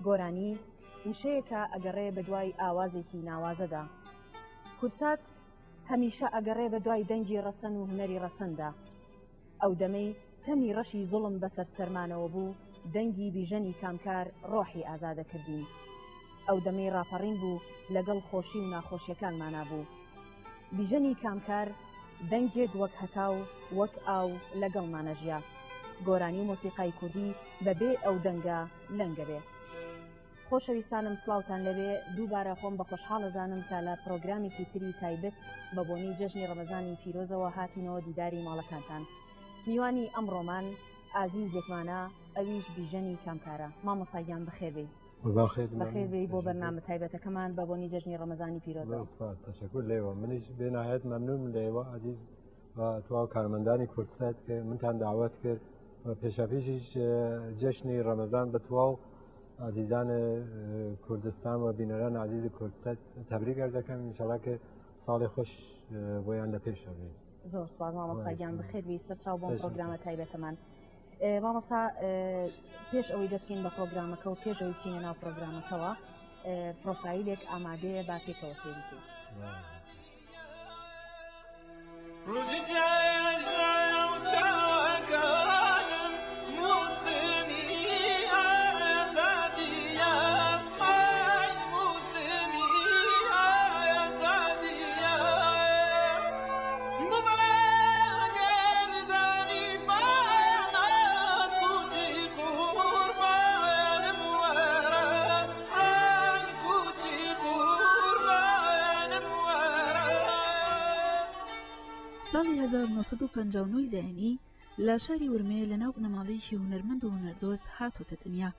گۆرانی وشەیەکە ئەگەڕێ بە دوای ئاوازێکی ناوازەدا. کورسات هەمیشە ئەگەڕێ بە دوای دەنگی ڕەسەن و هونەری ڕەسەندا. ئەو دەمەی تەمی ڕەشی زوڵم بەسەر سەرمانەوە بوو، دەنگی بیژەنی کامکار ڕۆحی ئازادەکردین. ئەو دەمەی ڕاپەڕین بوو لەگەڵ خۆشی و ناخۆشیەکانمانە بوو. بیژەنی کامکار دەنگێک وەک هەتاو وەک ئاو لەگەڵمانەژیا. گۆرانی و مۆسیقای کوردی بەبێ ئەو دەنگە لەنگە بێ. خۆشەویستانم سڵاوتان لەوێ، دووبارە خۆم بە خۆشحاڵەزانم کە لە پرۆگرامێکی تری تایبەت بە بۆنی جەژنی ڕەمەزانی پیرۆزەوە هاتینەوە دیداری ماڵەکانتان. میوانی ئەمڕۆمان ئازیزێکمانە، ئەویش بیژەنی کامکارە. مامۆساگیان بەخێربێ. بەخێربێ بۆ بەرنامە تایبەتەکەمان بە بۆنی جەژنی ڕەمەزانی پیرۆزەوە. تەشەکر لێوە، منیش بێنهایەت مەمنون لێوە عزیز تواو کارمەندانی کورتسەت کە منتان داوەت کرد و پێشەپێشیش جەژنی ڕەمەزان بە تواو عزیزان کوردستان و بینەران عزیزی کورتسەت تەبریک عەرز دەکەم. ئینشەڵا کە ساڵی خۆش بۆیان لە پێشەوە بێت. زۆر سوپاس مامۆساگیان بەخێربێ. سەرچاو بۆم پرۆگرامە تایبەتەمان. مامۆسا پێش ئەوەی دەستکەین بە پرۆگرامەکە و پێش ئەوەی بچینە ناو پرۆگرامەکەەوە پرۆفایلێک ئامادەیە با پێکەوە سێری بکەین. ساڵی 1950 زایانی لە شاری ورمێ لە ناو بنەماڵەیەکی هونەرمەند و هونەردۆست هاتۆتە دنیا.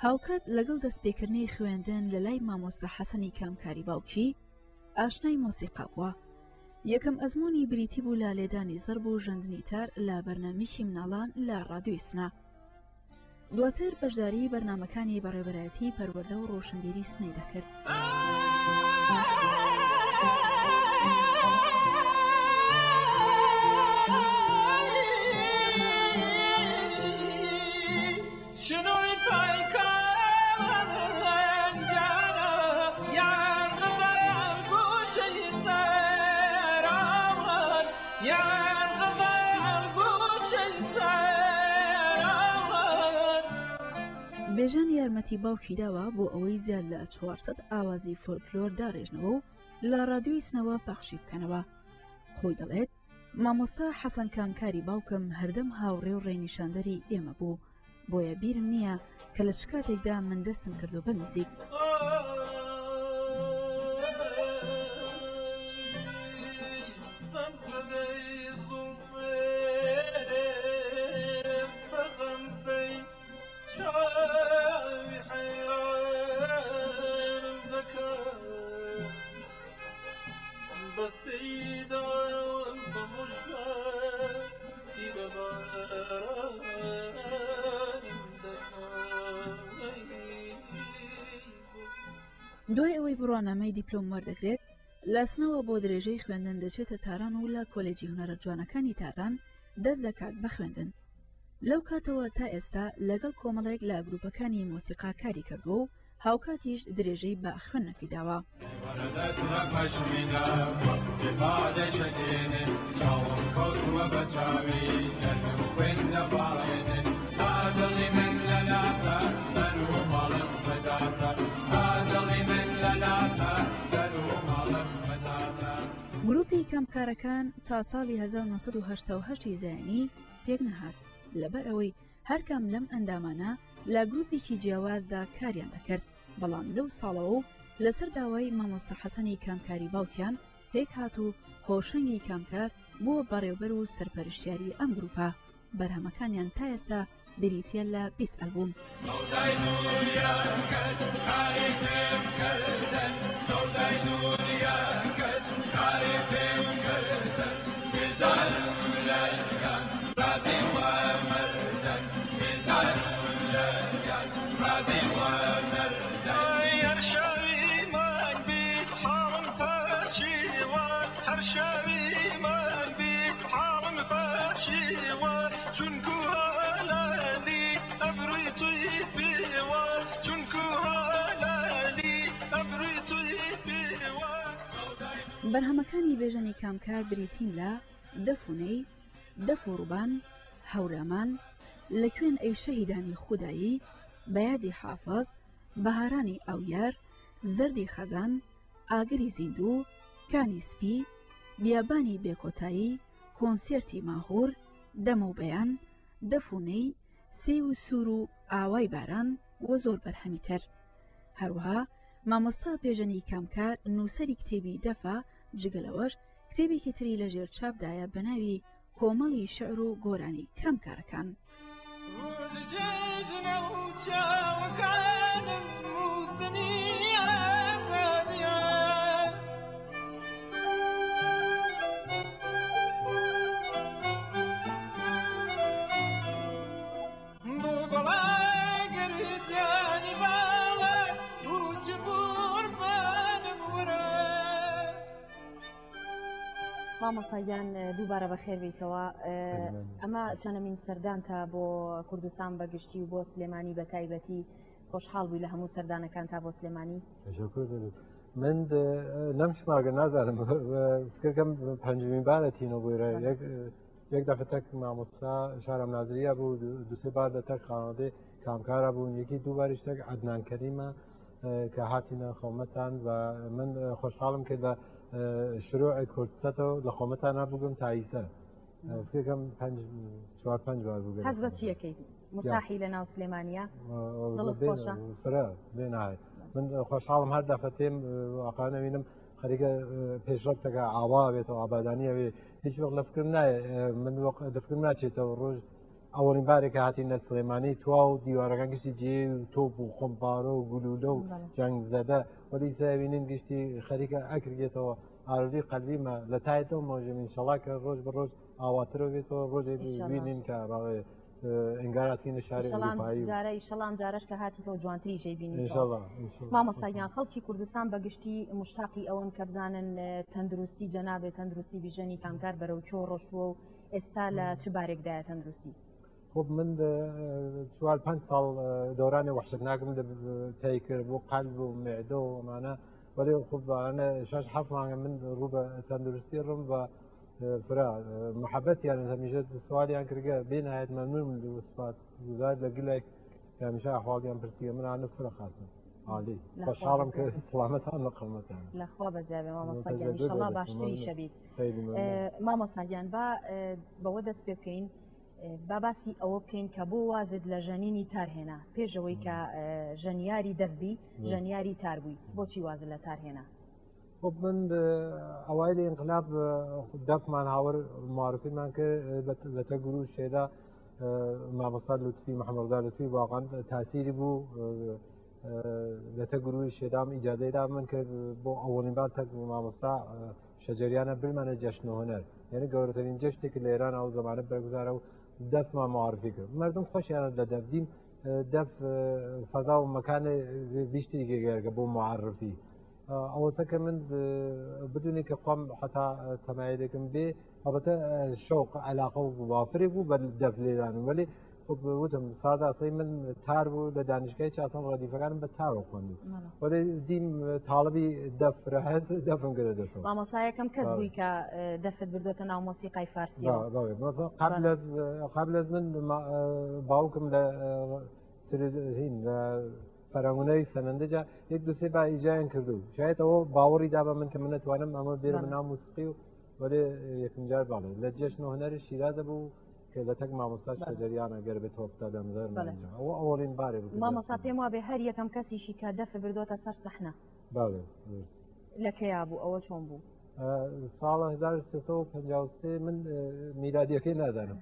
هاوکات لەگەڵ دەستپێکردنەی خوێندن لە لای مامۆستا حەسەنی کامکاری باوکی ئاشنای مۆسیقا بووە. یەکەم ئەزمموی بریتی بوو لە لێدانی زەرب و ژەندنی تار لە بەرنامەیەکی مناڵان لە ڕادیۆی سنا. دواتر بەشداری بەرنامەکانی بەڕێوەبەرایەتی پەروەردە و ڕۆشنبیری سنەی دەکرد. بێژان یارمەتی باوکی داوە بۆ ئەوەی زیاد لە 400 ئاوازی فۆلکلۆر داڕێژنەوە و لە ڕادیۆی سنەوە پەخشی بکەنەوە. خۆی دەڵێت مامۆستا حەسەن کامکاری باوکم هەردەم هاوڕێ و ڕێنیشاندەری ئێمە بوو، بۆیە بیرم نییە کە لە شکاتێکدا من دەستم کردو بە موزیک. دوای ئەوەی بڕوانامەی دیپلۆم وەردەگرێت لە سنەوە بۆ درێژەی خوێندن دەچێتە تاران و لە کۆلێجی هونەرە جوانەکانی تاران دەست دەکات بە خوێندن. لەو کاتەوە تا ئێستا لەگەڵ کۆمەڵێک لە گروپەکانی مۆسیقا کاری کردووە و هاوکاتیش درێژەی بە خوێندنەکەی داوە. گروپی کامکارەکان تا ساڵی 1980 زایانی پێک نەهات، لەبەر ئەوەی هەرکەم لەم ئەندامانە لە گروپێکی جیاوازدا کاریان دەکرد. بەڵام لەو ساڵەوە لەسەر داوای مامۆستا حەسەنی کامکاری باوکیان پێک هات و هۆشنگی کامکار بۆ بەڕێوەبەر و سەرپەرشتیاری ئەم گروپە. بەرهەمەکانیان تا ئێستا بریتە لە 20 ئەلبوم. چونکو هەلادی ئەبرووی توی پێوە چونکو بەرهەمەکانی بێژەنی کامکار بریتین لە دەفونەی دەفۆڕبان هەورامان لەکوێن ئەی شەهیدانی خودایی بەیادی حافظ بەهارانی ئەویار زەردی خەزان ئاگری زیندوو کانی سپی بیابانی بێکۆتایی کۆنسێرتی ماهور دەمە و بەیان دەفونەی سێ و سوور و ئاوای باران وە زۆر بەرهەمی تر. هەروەها مامۆستا بێژەنی کامکار نووسەری کتێبی دەفە جگەلەوەش کتێبێکی تری لە ژێر چاپدایە بە ناوی کۆمەڵی شعر و گۆرانی کامکارەکان. مامۆساییان دووبارە بەخێر بیتەوە. ئەمە چەندەمین سەردانتە بۆ کوردستان بەگشتی و بۆ سلێمانی بە تایبەتی خۆشحاڵ بووی لە هەموو سەردانەکان تا بۆ سلێمانی. من نەمشماگە نازانم فکرکەم پەنجمین بارەتینەوە بۆیرە یەک دەفتەک مامۆستا شارەم نازریە بوو دوسێ بار دەتەک خانەدەی کامکارە بوون یەکی دووباریش تەک عەدنان کەریمە کە هاتینە خۆمەتان و من خۆشحاڵم کە لە شروع کورتسەتەوە لە خۆمەتان نبووگم تاییسە فکرکەم 4-5 بار بوو. هەز بە چیەکەی مرتاحی لە ناو سلێمانیە دڵت خۆشە؟ فرە بێ نایێت. من خۆشحاڵم هەر دەفەتێم واقعا نەبینم خەریکە پێشڕەتەکە ئاوا بێتەوە ئابادانیە بێ هیچ وەک لە فکرم نایە من دەفکرم ناچێتەوە ڕۆژ ئەوەڵین بارێکە هاتیینە سلێمانی توا و دیوارەکان گشتی جێ و تۆپ و خۆمپارە و گولولە و جەنگ زەدە وەلی سەبینین گشتی خەریکە ئەکرێتەوە ئارزوی قەلبیمە لە تایەتەوە مۆژم ئینشەڵا کە ڕۆژ بە ڕۆژ ئاواترەوە بێتەوە ڕۆژێک بینین کە ڕاوێ ئەنگاراتینە شاری جارە ئیشەڵام جارش کە هاتیتەوە جوانتری ژەیبینی. مامۆساییان خەڵکی کوردستان بەگشتی مشتاقی ئەوەن کە بزانن تەندروستی جەنابێت تەندروستی بیژەنی کامکار بەرەو چۆ ڕۆشتووە و ئێستا لە چ بارێکدایە تەندروستی؟ خب من 4-5 ساڵ دەورانی وحشتناکم تای کرد بۆ قەلب و معدە و ئەمانە وەلی خب ئەنە 6-7 مانگە من ڕوو بە تەندروستی ڕم بە فرا محەبەتیان هەمیشە سوالیان کردگە بێنایەت مەمنون سپاس گوزار لە گلێک هەمیشە ئەحواڵیان پرسیە منانە فرە خاستم عالی خۆشحاڵم کە سڵامەتان لە قەڵمەتان لەخوا بەزیابێ مامۆساییان ئینشەڵا باشتری شەبیت. مامۆساییان بەوە دەست پێ بکەین با باسی ئەوە بکەین کە بۆ وازت لە ژەنینی تارهێنا پێشەوەی کە ژەنیاری دەفبی ژەنیاری تاربووی بۆچی وازت لە تارهێنا؟ خب من ئەوای لە ئینقلاب دەفمان هاوەر معرفیمان کرد لەتە گروه شێدا مامۆستا لوتفی محەممەد لوتفی واقعا تاسیری بوو لەتە گروهی شێدام ئیجازەیدا من کرد بۆ ئەوەڵین بار تەک مامۆستا شەجەریانە برمانە جەشنە هۆنەر یعنی گەورەترین جەشتێک لە ئێران ئەو زمانە بەرگزارە و دەفمان معرفی کرد مردم خۆشیانە لە دەفدیم دەف فەزا و مەکانە بیشتری گەگەرگە بۆ معرفی ئەوەسەکە من بدونی کە خۆم حتا تەمایلێکم بێ ئەڵبەتە شەوق عەلاقە و وافری بوو بە دەف لێدانم وەلی وتم سازاسی من تار بوو لە دانیشگای چاسان ڕەدیفەکانم بە تارۆ خوێندم وەلی دیم تاڵبی دەفرە هەز دەفم گرە دەستەوە مامۆسایەکەم کەس بووی کە دەفت بردوتە ناو مۆسیقای فارسیەوە قبل از من باوکم لە تلڤیزیۆن لە فەرهەنگونەری سەنەندەجا یەک دوسێ با ئیجایان کردو شاید ئەوە باوەڕی دابە من کە من نەتوانم ئەمە بێرم ناو موسیقی و وەلی یەکم جار باڵێ لە جێشنە هۆنەری شیرازە بوو کە لە تەک مامۆستا شەجەریانە گەر بێت تۆفتا دەمزەر ئەوە ئەوڵین بارێ بوو مامۆستا پێم وا بێ هەر یەکەم کەسیشی کە دەف بردوتە سەر سەحنە لەکەیا بوو ئەوە چۆن بوو؟ ساڵە 1353 من میلادیەکەی نازانم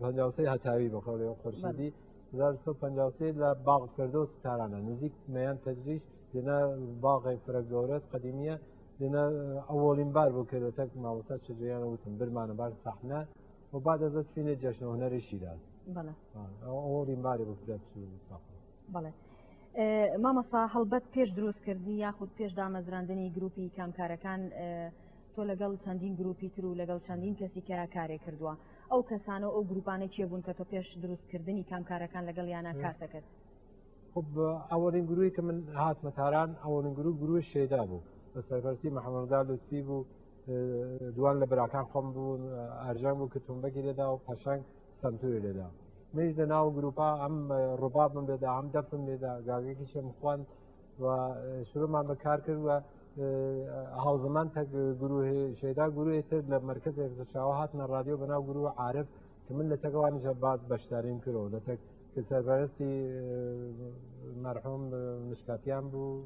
53 هەتاوی بە خەڵێەوە خورشیدی 1953 لە باغ فردۆس تارانە نزیک مەیان تەجریش لێنە باغی فرە گەورەس قەدیمیە لێنە ئەوڵین بار بوو کە تەک مامۆستا شەجەریانە وتم برمانە بار سەحنە و بعد از چینێ جەشنە هۆنەری شیراز ئەوڵین باری بوو بەڵێ مامۆستا هەڵبەت پێش دروستکردنی یاخود پێش دامەزراندنی گروپی کامکارەکان تۆ لەگەڵ چەندین گروپی تر و لەگەڵ چەندین کەسی کە کارێک کردووە ئەو کەسانە ئەو گروپانە چیە بوون کە تۆ پێش دروستکردنی کامکارەکان لەگەڵ یانە کارتە کرد؟ خب ئەوەڵین گروهی کە من هاتمە تاران ئەوەڵین گروه شێدا بوو بە سەرپەرستی محەممەد لوتفی بوو دوان لە براکان خۆم بوون ئەرژەنگ بوو کە تونبەکی لێدا و پەشەنگ سنتوری لێدا منیش لە ناو گروپا ئەم ڕووبابم لێدا ئەم دەفم لێدا گاگێکی شەم خوند و شروعمان بەکار کرد و هاوزمان تە گروه شێدا گروهی تر لە مرکز ێکزشاوە هاتنە ڕادیۆ بەناو گروه عارف کە من لە تەکەوانیشە باز بەشداریم کردەوە لە تەک کە سەرپەرستی مەرحوم مشکاتیان بوو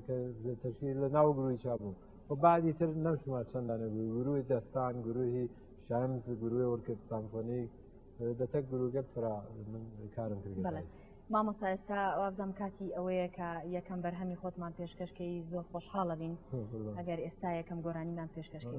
کە تشکیل لە ناو گروهی چا بوو و بعدی تر نەمشومات چەندانە گروهی دەستان گروهی شەمز گروهی ئۆرکستر سامفۆنیک دەتەک گروگەت فرا من کارم کرد مامۆستا ئێستا وابزانم کاتی ئەوەیە کە یەکەم بەرهەمی خۆتمان پێشکەشکەی زۆر خۆشحاڵە بین ئەگەر ئێستا یەکەم گۆرانیمان پێشکەشکەی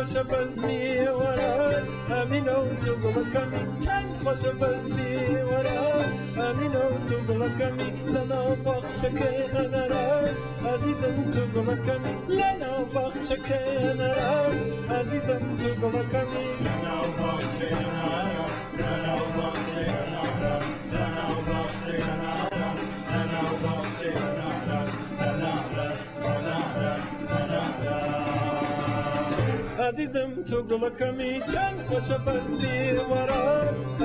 خوشە بەزمی وەرە ئەمینە و تو گوڵەکەمی چەند خۆشە بەزمی وەرە ئەمینە و تو گوڵەکەمی لەناو باخچەکەی هەنەرە ئەزیزم تو گوڵەکەمی لەناو باخچەکەی هەنەرە ئەزیزم تو گوڵەکەمی لەناو باخچەی هەنەرە لەناو باخچەی هەنەرە لەناو باخچەی هەنەرە لەناو باخچەی هەنەرە عزیزم تو گوڵەکەمی چەند خۆشە بەزمی وەرە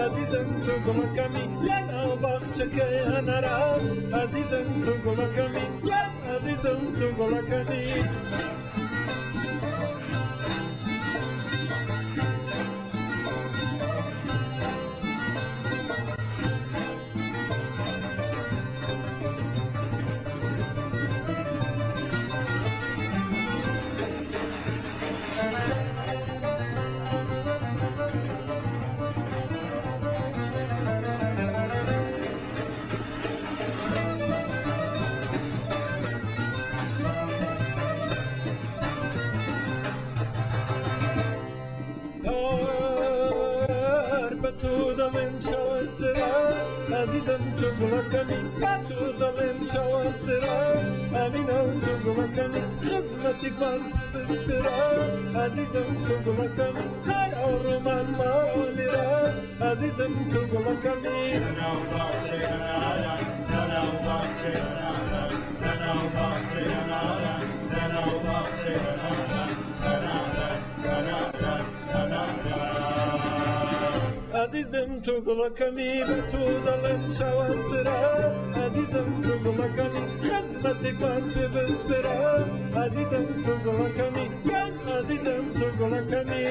عزیزم تو گوڵەکەمی لەناو باخچەکەی هەنەرە عزیزم تو گوڵەکەمی عزیزم تو گوڵەکەمی عزیزم تو گوڵەکەمی تو دڵێم چاوەسترا ئەمینە و تو گوڵەکەمی خزمەتی بان بسترا عزیزم تو گوڵەکەمی هەر ئەوڕۆمان ماڵێرا عزیزم تو گوڵەکەمی لەناو باخچەی هەنارە لەناو باخچەی هەنارە لەناو باخچەی هەنارە لەناو باخچەی هەنارە عزیزم تو گوڵەکەمی بە تو دڵێم چاوەسترا عزیزم تو گوڵەکەمی خزمەتێکمان پێ بسپرا عزیزم تو گوڵەکەمی عزیزم تو گوڵەکەمی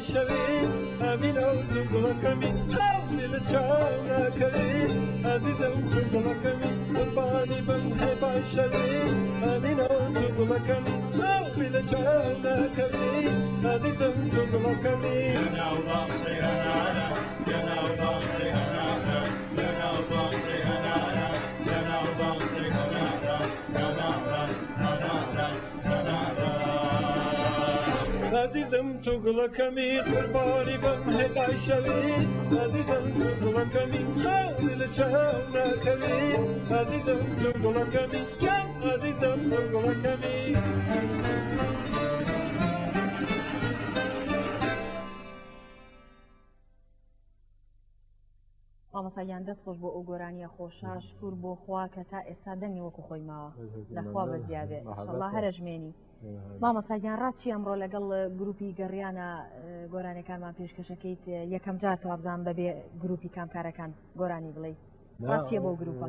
باشەوی ئەمینە و تو گوڵەکەمی خاڵی لە چاو ناکەوی ئازیزم تو گوڵەکەمی قوربانی بم هەی باشەوی ئەمینە و تو گوڵەکەمی خاڵی لە چاو ناکەوی ئازیزم تو گوڵەکەمی عزیزم تو گوڵەکەمی قوربانی بم هەی باشەوی عزیزم تو گوڵەکەمی خاڵی لە چاو ناکەوی عزیزم تو گوڵەکەمی گیان عزیزم تو گوڵەکەمی مامۆستایان دەست خۆش بۆ ئەو گۆرانیە خۆشە شکور بۆ خوا کە تا ئێستا دەنگی وەکو خۆی ماوە لەخوا بە زیادێ ئینشەڵڵا هەرەژمێنی مامۆستایان ڕاچی ئەمڕۆ لەگەڵ گروپی گەڕیانە گۆرانەکانمان پێشکەشەکەیت یەکەم جار تو ئابزان بەبێ گروپی کامکارەکان گۆرانی بڵێ ڕاچیە بۆ گروپە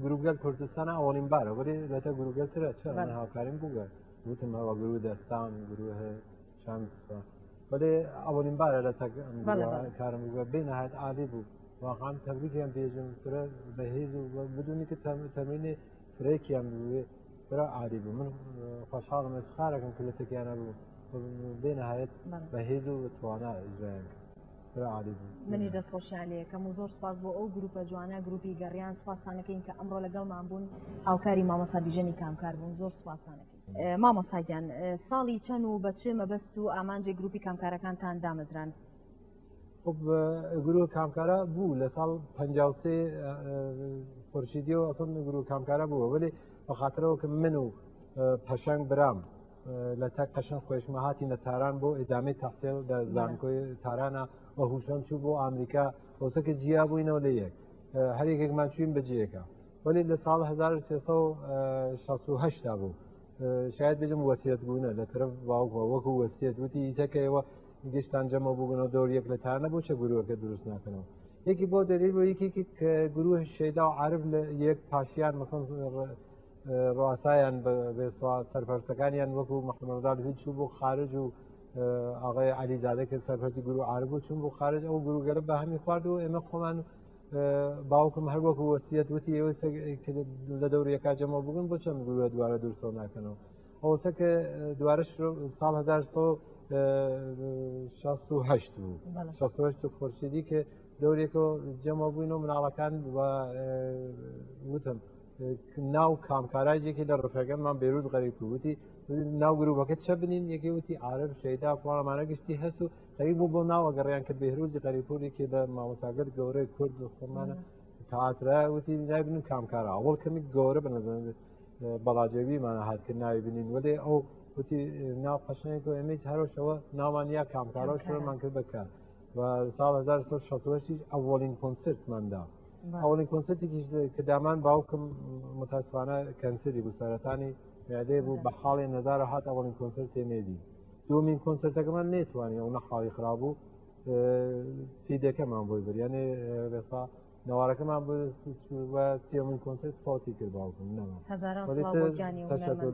گروپگەل کوردستانە ئەوڵین بارە وەێ لەتە گروگەترە چ هاوکاریم بووگە وتم ئەوە گرو دەستان گروه شانسپا بەێ ئەوڵین بارە لە کارم بووە بێنەهات عالی بوو واقعا تەبریکیان بێژم فرە بەهێز و بدونی کە تەمینێ فرێکیان بوێ برا عالی بوو من خۆشحاڵم خارەکەم کە لە تێکیانە بوو بێنەهایەت بەهێز و توانە ئیزرایان برا عالی بوو منی دەستخۆشیان لێ کەم و زۆر سپاس بۆ ئەو گروپە جوانە گروپی گەڕیان سوپاسانەکەین کە ئەمڕۆ لەگەڵمان بوون هاوکاری مامۆستا بیژەنی کامکار بوون زۆر سوپاسانەکەین مامۆستاگیان ساڵی چەند و بەچێ مەبەست و ئامانجێ گروپی کامکارەکانتان دامەزران خب گروه کامکارە بوو لە ساڵ 53 خورشیدی و ئەسڵ گروه کامکارە بووە ولی بەخاطرەوە کە من و پەشەنگ برام لە تا قەشەنگ خۆشمەهاتی لە تاران بۆ ئێدامەی تەحسیل لە زانکۆی تارانە و هوشەم چوو بۆ ئامریکا بۆسەکە جیا بووینەوە لە یەک هەر یەکێکمان چوین بەجیەکە ولی لە ساڵ 1368 بوو شاید بێژم وەسیەت بوونە لە طرف باوکەوە وەکو وەسیەت وتی ئیسەکەیەوە گەشتان جەمە بووبنەوە دەور یەک لە تارانە بۆ چە گروهەکە دروست ناکەنەوە یەکی بۆ دلیل بۆ یەکێکی کە گروه شێدا و عارف لە یەک پاشیان مەسەن ڕاستایان بێسوا سەرپەرسەکانیان وەکو محمەدزاد هیچ چوو بۆ خارج و ئاغای علیزادە کە سەرپەرسی گروه عارف بوو چوون بۆ خارج ئەو گروگەلە بە هەمی خواردەوە ئێمە خۆمان باوکم هەر وەکو وەسیەت وتی ئێوە لە دەور یەکا جەمە بگن بۆ چەند گروه دوارە دوورسەوە ناکەنەوە ئەوسە کە دوارە ساڵ 1968 بوو 68 خورشیدی کە دەورێکەوە جەمە بووینەوە مناڵەکان وتم ناو کامکارایەکی لە ڕفەکەمان بێروز غەریب وتی ناو گروپەکە چە بنین یەکی وتی عارف شەیدا فڵانمانە گشتی هەست و غەریب بوو بۆ ناوە گەڕیان کرد بێروزی غەریبپورێکی لە مامۆستاگەر گەورەی کورد و خۆمانە تەعاترا وتی نای بنین کامکارە ئەوڵ کەمی گەورە بنەزن بەڵاجێویمانە هاتکرد ناوی بنین وەێ ئەو وتی ناو قەشنێک و ئەمەی هەرۆشەوە ناومان یا کامکارە شوێمان کرد بەکار و ساڵ 1960 ئەوڵین کۆنسرتماندا ئەوڵین کۆنسرتێکیش کە دامان باوکم متاسفانە کەنسری بوو سەرەتانی میادێ بوو بە حاڵی نەزارە هات ئەوڵین کۆنسرت تێنێدی دومین کۆنسرتەکەمان نێتوانانی ئەو نەخاڵی خراببوو سیدەکەمان بۆی بریانێ بێستا نەوارەکەمان بە سێمین کۆنسرت فۆتی کرد باوکم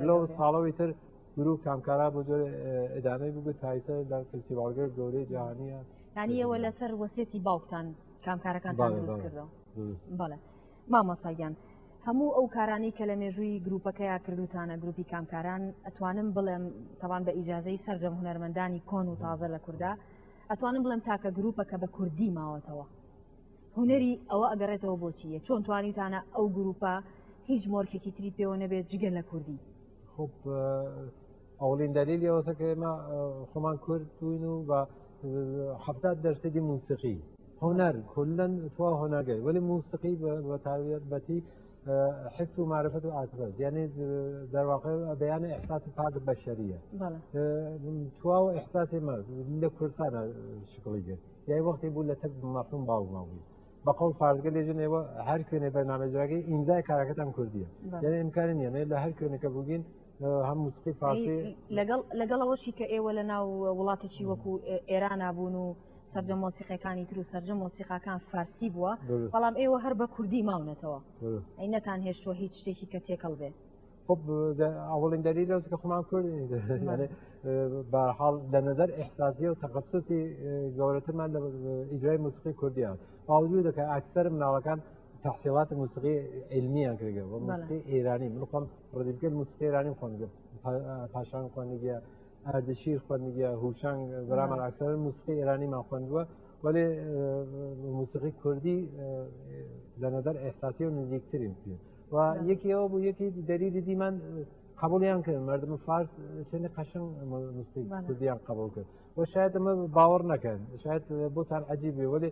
لەو ساڵەوەی تر گروپ کامکارا بۆ جۆر ئەدامەی بوو تایسە لە فستیڤالگەر گەورەی جیهانیە یعنی ئەوە لەسەر وەسێتی باوکتان کامکارەکانتان دروست کردەوە بەڵێ مامۆستاگیان هەموو ئەو کارانی کە لە مێژووی گروپەکەیا کردوتانە گروپی کامکاران ئەتوانم بڵێم تاوان بە ئیجازەی سەرجەم هونەرمەندانی کۆن و تازە لە کووردا ئەتوانم بڵێم تاکە گروپەکە بە کوردی ماوەتەوە هونەری ئەوە ئەگەڕێتەوە بۆچیە چۆن توانیتانە ئەو گروپە هیچ مۆرکێکی تری پێوە نەبێت جگە لە کوردی خب ئەوڵین دلیلی ئەوەسە کە ئێمە خۆمان کورد بووین و بە 70% موسیقی هنر كلا تو هنرجاي ولی موسیقی بتعبير حس و معرفت و عاطفه يعني در واقع بیان احساس پاک بشریه بله تو احساس ما لكرسانه شكليه يعني وقتی بوله لتب مفهوم باو ماوی بقول فرض قال لي هر کنه برنامه‌جوی امضای کارکتم کردیه یعنی امکانی نیه له هر کنه که بگین هم موسیقی فارسی لەگەڵ ئەوەشی کە ئێوە لە ناو وڵاتێکی وەکو ئێران بوون و سەرجەم مۆسیقەکانی تر و سەرجەم مۆسیقاکان فارسی بووە بەڵام ئێوە هەر بە کوردی ماونەتەوە ئەی نەتان هێشتووە هیچ شتێکی کە تێکەڵ بێ خب اولین دلیل است که خودم کردیم یعنی به هر حال در نظر احساسی و تخصصی گورتر من اجرای موسیقی کردی است با وجود که اکثر مناقان تحصیلات موسیقی علمی هم کرده و موسیقی ایرانی من خودم ردیفکل موسیقی ایرانی خوندم پاشان خوندگی اردشیر خوندگی هوشنگ برام اکثر موسیقی ایرانی من خوندم ولی موسیقی کردی در نظر احساسی و نزدیکترین و یکی دلیل دی من قبولی هم کردم مردم فارس چنین قشنگ موسیقی کردی هم قبول کرد و شاید ما باور نکرد شاید بوتان عجیبه ولی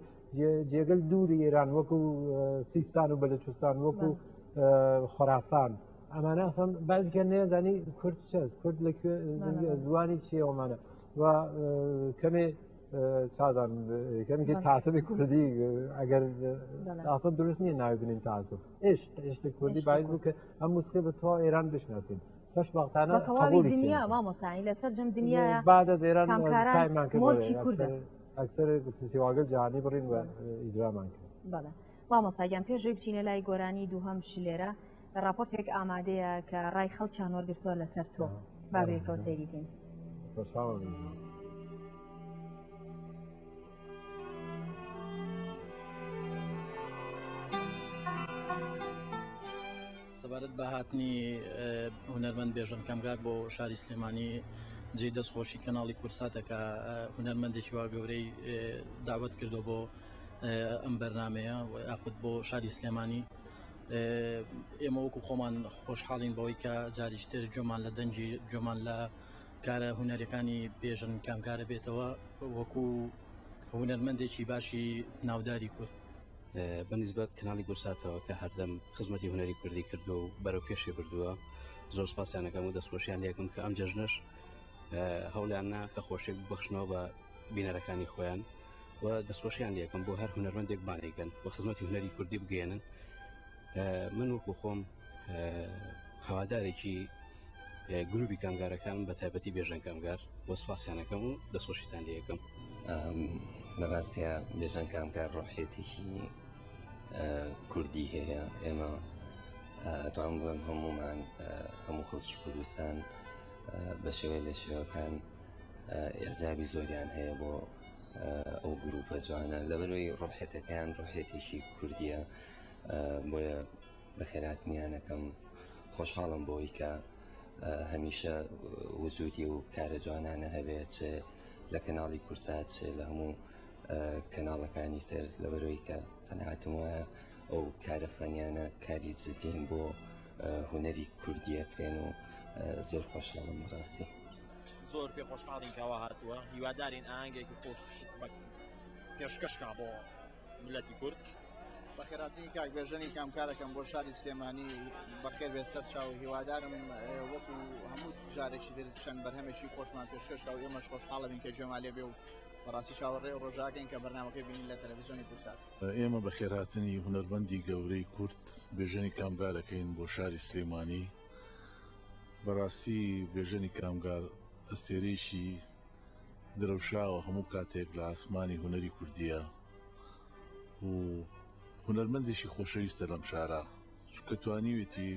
جگل دور ایران وکو سیستان و بلوچستان وکو خراسان اما نه اصلا بعضی که نه زنی کرد چیست کرد زوانی چیه امانه و کمی چازن کمی که تعصب کردی اگر اصلا درست نیست نبینیم تعصب عشق کردی باعث بود که هم موسیقی به تو ایران بشناسیم خوشبختانه قبولی دنیا ما مسائل سرجم دنیا بعد از ایران سعی من ملکی کرد اکثر فستیوال جهانی برین و اجرا من کرد بله ما مسائل پیش بچینه لای گورانی دوهم شلیره راپورتێک ئامادەیە کە ڕای خەڵکیان وەرگرتووە لەسەر تۆ بابێکەوە سەیری دین. سەبارەت بە هاتنی هونەرمەند بێژن کەمگار بۆ شاری سلێمانی جێ دەستخۆشی کەناڵی کورساتەکە هونەرمەندێکی وا گەورەی داوەت کردو بۆ ئەم بەرنامەیە یاخود بۆ شاری سلێمانی ئێمە وەکو خۆمان خۆشحاڵین بەوەی کە جاریشتر جۆمان لە دەنجی جۆمان لە کارە هونەرەکانی بێژن کامکارە بێتەوە وەکو هونەرمەندێکی باشی ناوداری کورد. بەنسبەت کەناڵی گورساتەوە کە هەردەم خزمەتی هونەری کوردی کردو و بەرەو پێشی بردووە زۆر سپاسیانەکەم و دەستخۆشیان لێکم کە ئەم جەژنەش هەوڵیاننا کە خۆشێک ببەخشنەوە بە بینەرەکانی خۆیان و دەستخۆشیان لێکم بۆ هەر هونەرمەندێک بانێکن بە خزمەتی هونەری کوردی بگەێنن. من وەکو خۆم هەوادارێکی گروپی کامگارەکان بە تایبەتی بێژن کامگار بۆ سپاسیانەکەم و دەستخۆشیتان لێکم. بەڕاستیە بێژن کامگار ڕۆحێتێکی کوردی هەیە ئێمە توان بڵێم هەمومان هەموو خەڵکی کوردستان بە شێوەیە لە شێوەکان ئێعجابی زۆریان هەیە بۆ ئەو گروپە جوانە لەبەرەوەی ڕۆحێتەکان ڕۆحێتێکی کوردیە بۆیە بەخێراتنیانەکەم خۆشحاڵم بۆی کە هەمیشە وجودی و کارە جوانانە هەبێت چێ لە کەناڵی کورسات چێ لە هەموو کەناڵەکانی تر لەبەرەوەی کە قەناعەتم وایە ئەو کارە فەنیانە کاری جدین بۆ هونەری کوردیەکرێن و زۆر خۆشحاڵم بەڕاستی. زۆر پێ خۆشحاڵین کەوا هاتووە هیوادارین ئاهەنگێکی خۆش پێشکەشکا بۆ ملەتی کورد. بەخێراتنی کاک بێژەنی کامکارەکەم بۆ شاری سلێمانی بەخێر بێ سەر چاو هیوادارم وەکو هەموو جارێکی در چەند بەرهەمێکی خۆشمان پێشکەشکا و ئێمەش خۆشحاڵەبین کە گوێمان لێ بێ و بەڕاستی چاوەڕێ و ڕۆژاگەین کە بەرنامەکەی بینین لە تەلەڤیزیۆنی کورسات. ئێمە بەخێرهاتنی هونەرمەندی گەورەی کورد بێژەنی کامگارەکەین بۆ شاری سلێمانی بەڕاستی بێژەنی کامگار ئەستێرەیەکی درەوشاوە هەموو کاتێک لە ئاسمانی هونەری کوردیە و هونەرمەندێکی خۆشەویستە لەم شارە چکە توانیوێتی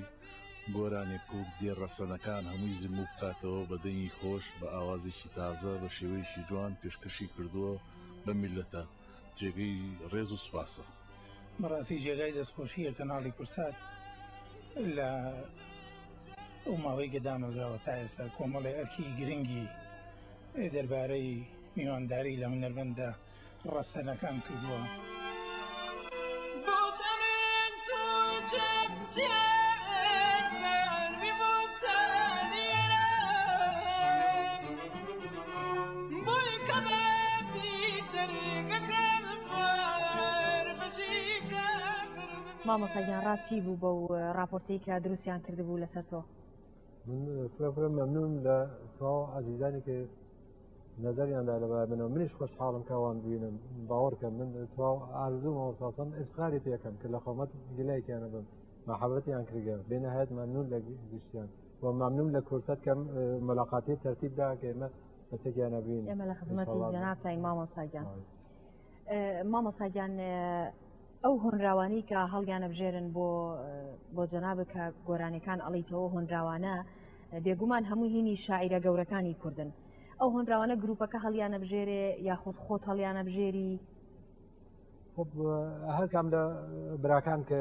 گۆرانی کورد دێ ڕەسەنەکان هەمووی زلم و بکاتەوە بە دەنگی خۆش بە ئاوازێکی تازە بە شێوەیەکی جوان پێشکەشی کردووە بە میلەتە جێگەی ڕێز و سوپاسە. بەڕاستی جێگای دەستخۆشیە کەناڵی کورسات لە ئەو ماوەی کە دامەزراوە تا ئێستا کۆمەڵی ئەرکی گرنگی دەربارەی میوانداری لە هونەرمەندە ڕەسەنەکان کردووە. مامۆستاگیان ڕاچی بوو بە و راپۆرتەی کە دروستیان کردبوو لەسەر تۆ. من فرە مەمنون لە تۆ عەزیزانی کە نظریاندا لەبارەی منەوە منیش خۆشحاڵم کەوان ببینم باوەڕکەم من تۆ ئارزوومەوە ساسم ئفتخاری پێکەم کە لە خۆمەت گلایکیانە بم محەبەتیان کردگە بێنەهایەت مەمنون لە گشتیان و مەمنون لە کورسەت کەم مەلاقاتی تەرتیبدا کە ئێمە بەتێکیانە بین. ئێمە لە خزمەتی جەنابتین مامۆستاگیان. مامۆستاگیان ئەو هۆنراوانەی کە هەڵیانە بژێرن بۆ جەنابە کە گۆرانەکان ئەڵیتەوە هۆنراوانە بێگومان هەموو هینی شاعیرە گەورەکانی کوردن. ئەو هۆنراوانە گروپەکە هەڵیانە بژێرێ یاخود خۆت هەڵیانە بژێری؟ خب هەر کام لە براکان کە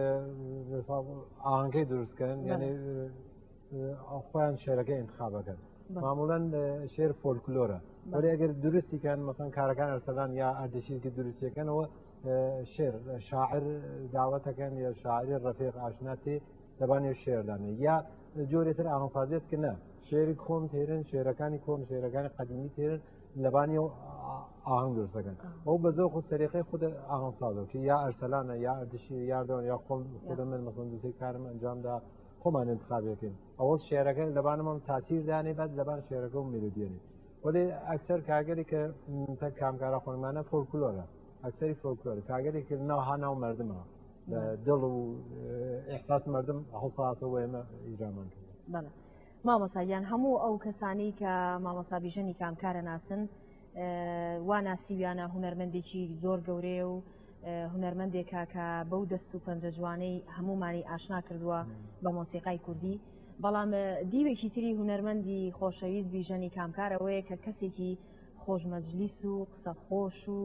ئاهەنگەی دروستکەن یعنی خۆیان شێرەکە انتخابەکەن معمولاً شێر فۆلکلۆرە ولی ئەگەر درستیکەن مەسەن کارەکان ئەرسەلان یا ئەردەشیرکی دروستیەکەنەوە شێر شاعر داوەتەکەن یا شاعری ڕەفیق ئاشناتی دەبانێ شێردانێ یا جۆرێتر ئاهەنگسازیت کە نە شێری کۆن تێرن شێرەکانی کۆن شێرەکانی قەدیمی تێرن لەبانی و ئاهەنگ دروستەکەن ئەو بەزە خود سەریقەی خود ئاهەنگسازەوە کە یا ئەرسەلانە یا ئەردەشیر یاردەوە یا خۆم من مەسەن دووسێ کارم ئەنجامدا خۆمان انتخابەکەین ئەوە شێرەکە لەبانەوە تاسیردانێ بعد لەبان شێرەکە و میلودیێنێ ولی ئەکسەر کاگەری کە کامکارە خۆنمانە فۆلکلۆرە ئەکسەری فۆلکلۆر کاگەری کە ناوها ناو مردمەوە دڵ و ئێحساس مردم هەڵساسەوە ئێمە ئیجرامان کرد. بەڵێ مامۆساییان هەموو ئەو کەسانی کە مامۆسا بیژەنی کامکارە ناسن وا ناسیویانە هونەرمەندێکی زۆر گەورەیە و هونەرمەندێکە کە بەو دەست و پەنجە جوانەی هەمومانی ئاشنا کردووە بە مۆسیقای کوردی بەڵام دیوێکی تری هونەرمەندی خۆشەویست بیژەنی کامکارەوەیە کە کەسێکی خۆشمەجلیس و قسە خۆش و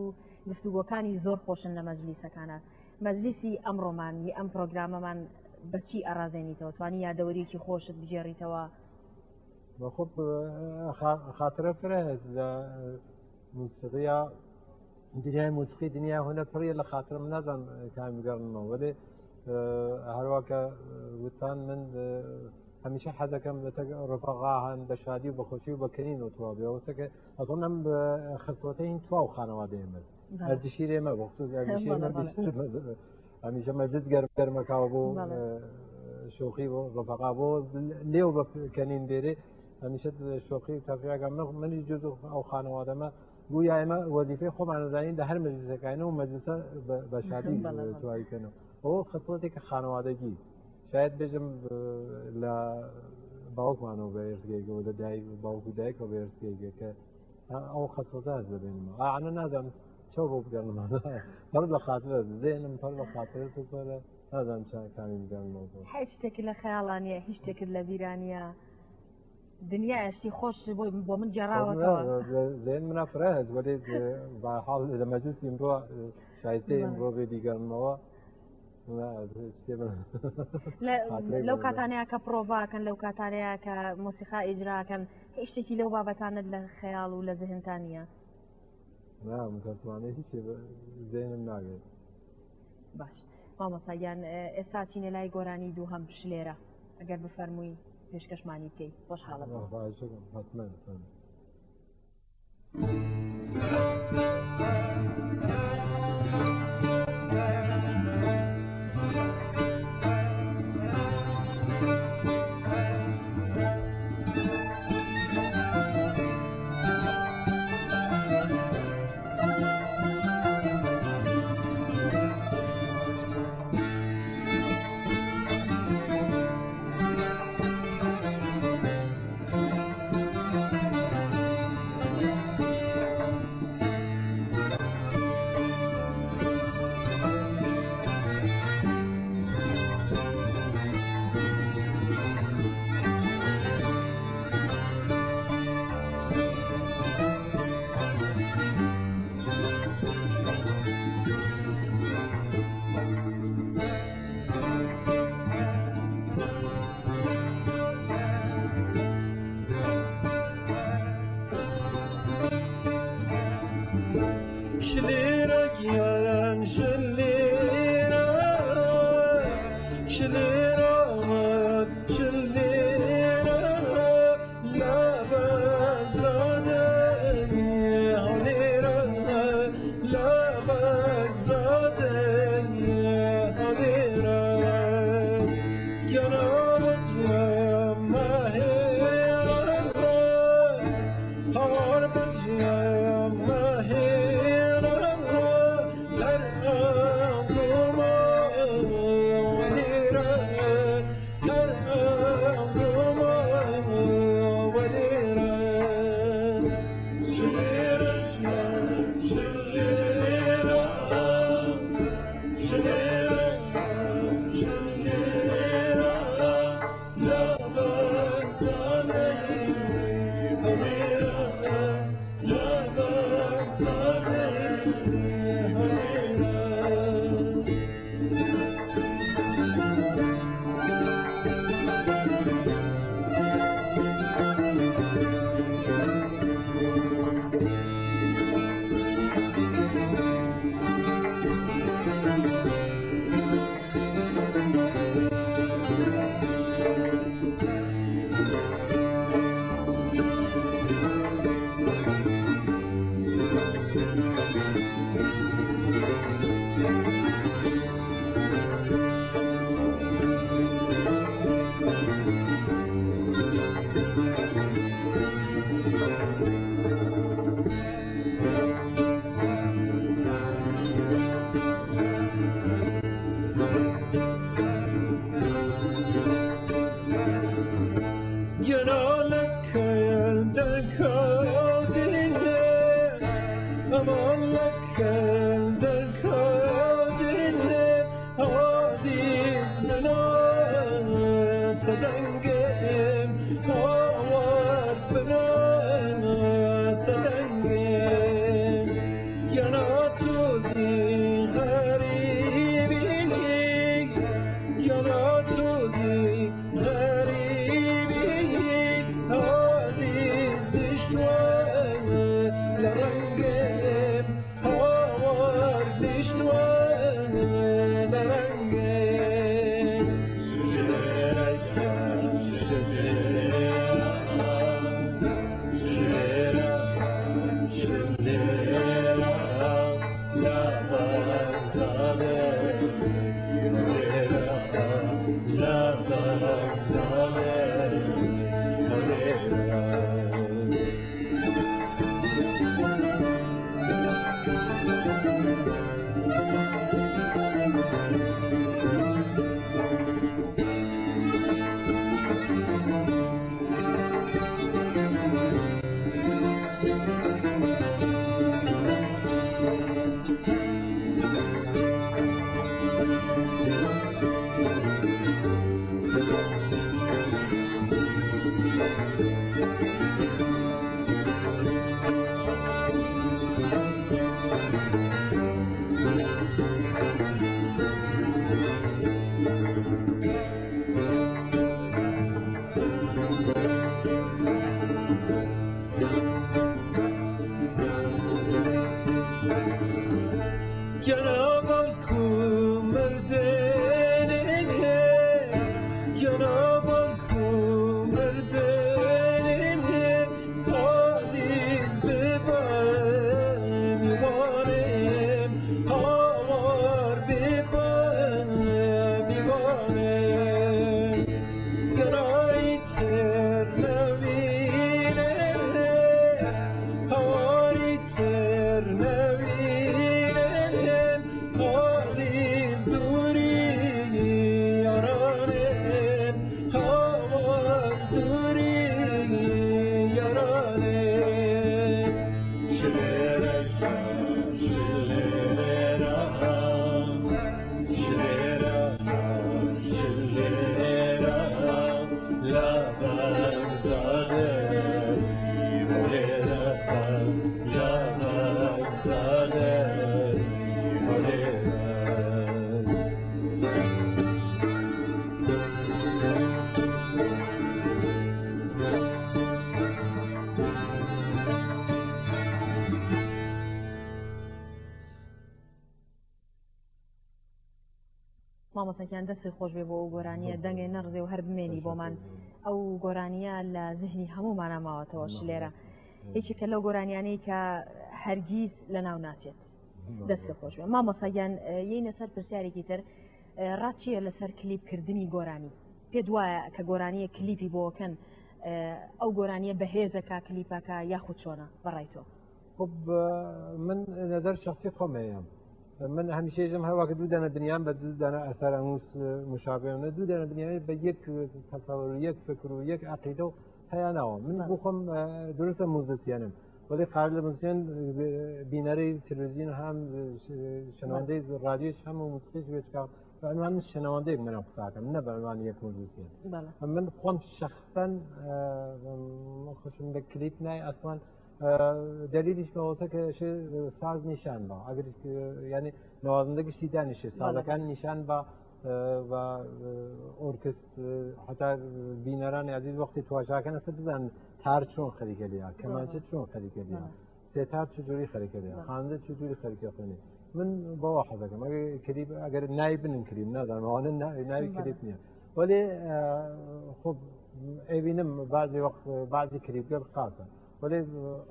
گفتوگۆکانی زۆر خۆشن لە مەجلیسەکانە. مەجلیسی ئەمڕۆمانی ئەم پرۆگرامەمان بەچی ئەڕازێنیتەوە توانی یادەوەریەکی خۆشت بجێڕیتەوە؟ خۆب خاترە فرە هەز لە موسیقیا دنیای موسیقی دنیا هەنە پڕیە لە خاترم نازان کامیگەڕنەوە وەێ هەروواکە وتان من هەمیشە حەزەکەم ڕفەقا هەن بە شادی و بەخۆشی و بەکەنین و توابێەوەسەکە ئەزڵ ئەم خستوەتەین توا و خانەوادەیەمە هەردشیرێمە بەخصوص هەمیشە مەجلس گەرمەکاوە بۆ شۆخی بۆ ڕفەقا بۆ لێو بەکەنین بێرێ هەمیشە شۆخی و تەفریاکە منی جز ئەو خانەوادەمە گویا ئێمە وەزیفەی خۆمان نزانین لە هەر مەجلیسەکانە و مەجلیسە بە شادی توایکەنەوە ئەوە خستوەتێکە خانەوادەگی شاید بێژم لە باوکمانەوە بە ئێرزگەیگەوە لە دایک باوکو دایکەوە بە ئێرزگەیگە کە ئەو خستوەتە هەز دەبێنمەوە ئاانە نازانم چۆ بۆ بگەڕنمانە پڕ لە خاترە زێنم پڕ لە خاترە سوپەرە نازانم چاکانی بگەڕنەوە هیچ شتێکی لە خەیاڵانیە هیچ شتێکت لە بیرانیە دنیا ئەشتی خۆش بۆ من جێراوەتەوە زێن منە فرە هەز وەێ حاڵ لە مەجلسی ئمڕۆ شایستەی ئمڕۆ بێ بیگەڕنەوە لەو کاتانەیە کە پرۆڤاکەن لەو کاتانەیە کە مۆسیقا ئیجراکەن هیچ شتێکی لەو بابەتانت لە خەیاڵ و لە زەهنتانە؟ متەسوانێت هیچ زێنم ناگێت. باش مامۆساییان ئێستا چینە لای گۆرانی دوو هەم پشلێرە ئەگەر بفەرمووی پێشکەشمانی بکەیت خۆش حاڵە حتمما. شليرة مامۆساکیان دەستی خۆش بێ بۆ ئەو گۆرانیە دەنگێ نەڕزێ و هەر بمێنی بۆمان ئەو گۆرانیە لە زیهنی هەموومانە ماوەتەوە لێرە هیچێکە لەو گۆرانیانەی کە هەرگیز لە ناو ناچێت دەستی خۆش بێ مامۆساگیان یینە سەر پرسیارێکی تر ڕاچیە لەسەر کلیپکردنی گۆرانی پێ وایە کە گۆرانیە کلیپی بۆکەن ئەو گۆرانیە بەهێزەکە کلیپەکە یاخود چۆنە بەڕای تۆ خب من نظر شخصی خۆمەیە من هەمیشەژم هەروواکە دوو دانە دنیام بە دوو دانە ئەسەر ئەنووس مشابهێنە دوو دانە دنیای بە یەک تەسەوور یەک فکر و یەک عەقیدە و هەیەناوە من بۆ خۆم درستە موزیسیانم ولی خارج لە موزیسیان بینەرەی تلویزیۆن هەم شنەوەندەی رادیۆش هەم و موسیقیش بێچکە بەعنوان شنەوەندەیەک منە قساکەم نە بەعنوان یەک موزیسیان من خۆم شخصەن خۆشم بە کلیپ نای ئەسڵان دلیلیش بەوەسە کە ساز نیشان بە ئەگەر ینی نوازندەگەشتی دانیشێ سازەکان نیشان بە ئۆرکست حتا بینەرانی عزیز وەختی تواشاکەن ئەسە بزان تار چۆن خەریکەلیا کەمانچە چۆن خەریکەلیا سێتار چجوری خەریکەلیا خاندە چجوری خەریکە خوێنێ من بەوە حەزەکەم کلیپ ئەگەر نای بنن کلیپ نازانەوەوانە ناوی کلیپ نییە وەێ خۆ ئەبینم بعضی وەخت بعضی کلیپگەر خاصە ولی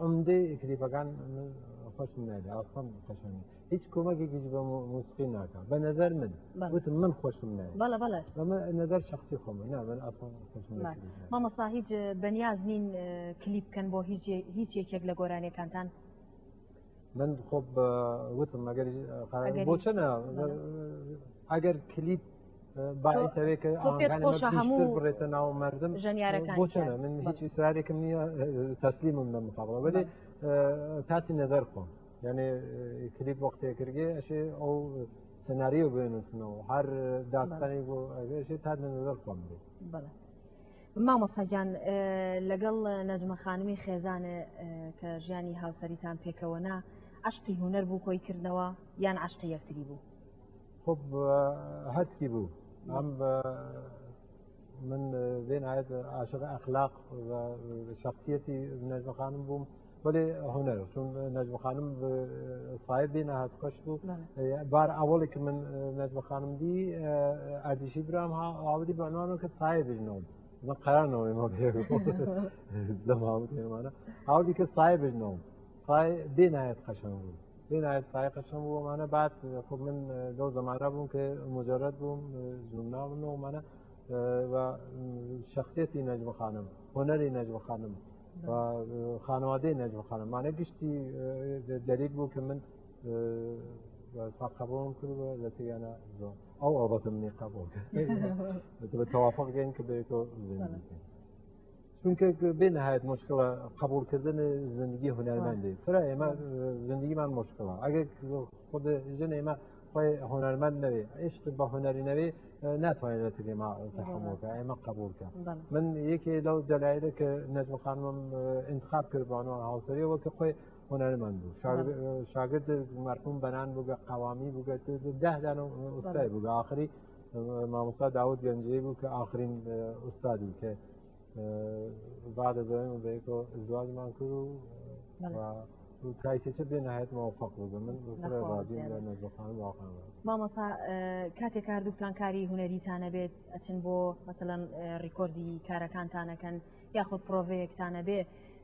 عمده کلیپەکان خۆشم نایدە ئاستان خۆشم هیچ کۆمەکێکیش بە موسیقی ناکەم بە نظر من وتم من خۆشم نایە بەڵێ نظر شخصی خۆمە نا من ئاسان خۆشم مامۆستا هیچ بەنیاز نین کلیپ بکەن بۆ هیچ یەکێک لە گۆرانیەکانتان من خۆ وتم ئەگەر بۆ چەنە ئەگەر کلیپ باعثەوێ کە ئاگانەمە بڕێتە ناو مردم بۆ چەنە من هیچ ئیسرارێکم نییە تەسلیمم لە مقابڵە ولی تاتی نظر خۆم یعنی کلیپ وەختێکردێ ئەشێ ئەو سناریۆ بێنووسنەوە هەر داستانی بۆ ئەگەشێ تا لە نظر خۆم بێ مامۆساجان لەگەڵ نەجمە خانمی خێزانە کە ژیانی هاوسەریتان پێکەوەنا عشقی هونەر بوو کۆی کردنەوە یان عشقی یەکتری بوو خب هەرکی بوو ئەم من بێنایەت عاشق ئەخلاق شخصیەتی نەجمە خانم بووم ولی هنر چون نجم خانم صاحب بین هات خوش بود بار اولی که من نجم خانم دی اردیشی برام ها آوردی به عنوان که صاحب جنوم من قرار نومی ما بیرو زمان بود یعنی آوردی که صاحب جنوم صاحب بین هات خشم بود بین هات صاحب خشم بود و من بعد خب من دو زمانه بودم که مجرد بودم جمله و من و شخصیتی نجم خانم هنری نجم خانم و خانواده نجم خانم معنی گشتی دلیل بود که من قبول کرد و لطیانه زون او آباد منی قبول کرد به توافق گین که به تو زندگی کنم چون که به نهایت مشکل قبول کردن زندگی هنرمنده فرای ما زندگی من مشکله اگر خود جن ما خواهی هنرمند نوی عشق با هنری نوی نتوانید نتیجه ما تحمل کنم اما قبول کنم من یکی لو دلایلی که نجم خانم انتخاب کرد با عنوان حاصلی و که خواهی هنرمند بود شاگرد مرحوم بنان بود قوامی بود 10 دانه استاد بود آخری مامۆستا داود گنجی بود که آخرین استادی که بعد از اون به یک ازدواج من کرد و کایسی چه به نهایت موفق بود من بسیار راضیم و نجم خانم واقعا مامۆستا کاتێک کاردووتان کاری هونەریتانە بێت ئەچن بۆ مثلەن ڕیکۆردی کارەکانتانەکەن یاخود پرۆڤەیەکتانە بێ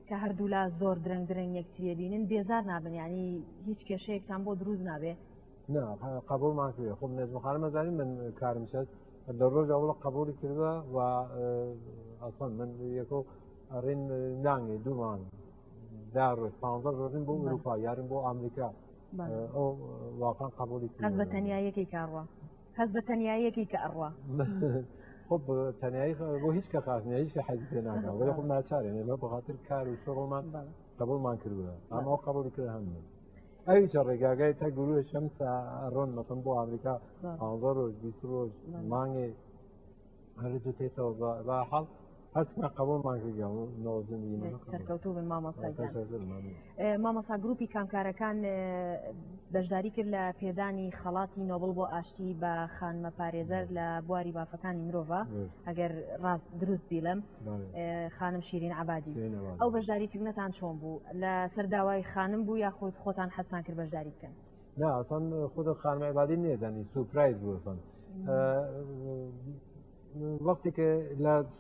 کە هەردوو لا زۆر درەنگ درەنگ یەکتریە بینن بێزار نابن ینی هیچ کێشەیەکتان بۆ دروست نابێ نه قبولمان کرد خب نجم خانم زنی من کارم شد در روز اول قبول کرده و اصلا من یکو رین نانگی دو مان در 15 روزین بو اروپا یارم بو آمریکا او واقعا قبولی کرد حزب تنیاییکی کاروا حزب تنیاییکی کاروا خب تنیایی بو هیچ که خاص نه هیچ که حزب ناکه ولی خب ناچار یعنی ما بخاطر کار و شغل من قبول من کرده اما قبول کرده هم ای چرا گاگای تا گروه شمس رون مثلا بو آمریکا 15 روز 20 روز مانگی هر دو تیتا و حال هر چقدر قبول من کردم نوازنده سرکوتو بن مامۆساجان مامۆستا گروپی کامکارەکان بەشداری کرد لە پێدانی خەڵاتی نۆبڵ بۆ ئاشتی بە خانمە پارێزەر لە بواری بافەکانی مرۆڤ ئەگەر ڕاست دروست بیلم خانم شیرین عبادی ئەو بەشداریکردنەتان چۆن بوو لە سەرداوای خانم بوو یا خۆتان حەسان کرد بەشداری بکەن نه اصلا خود خانم عبادی نیزنی سورپرایز بود اصلا وقتی که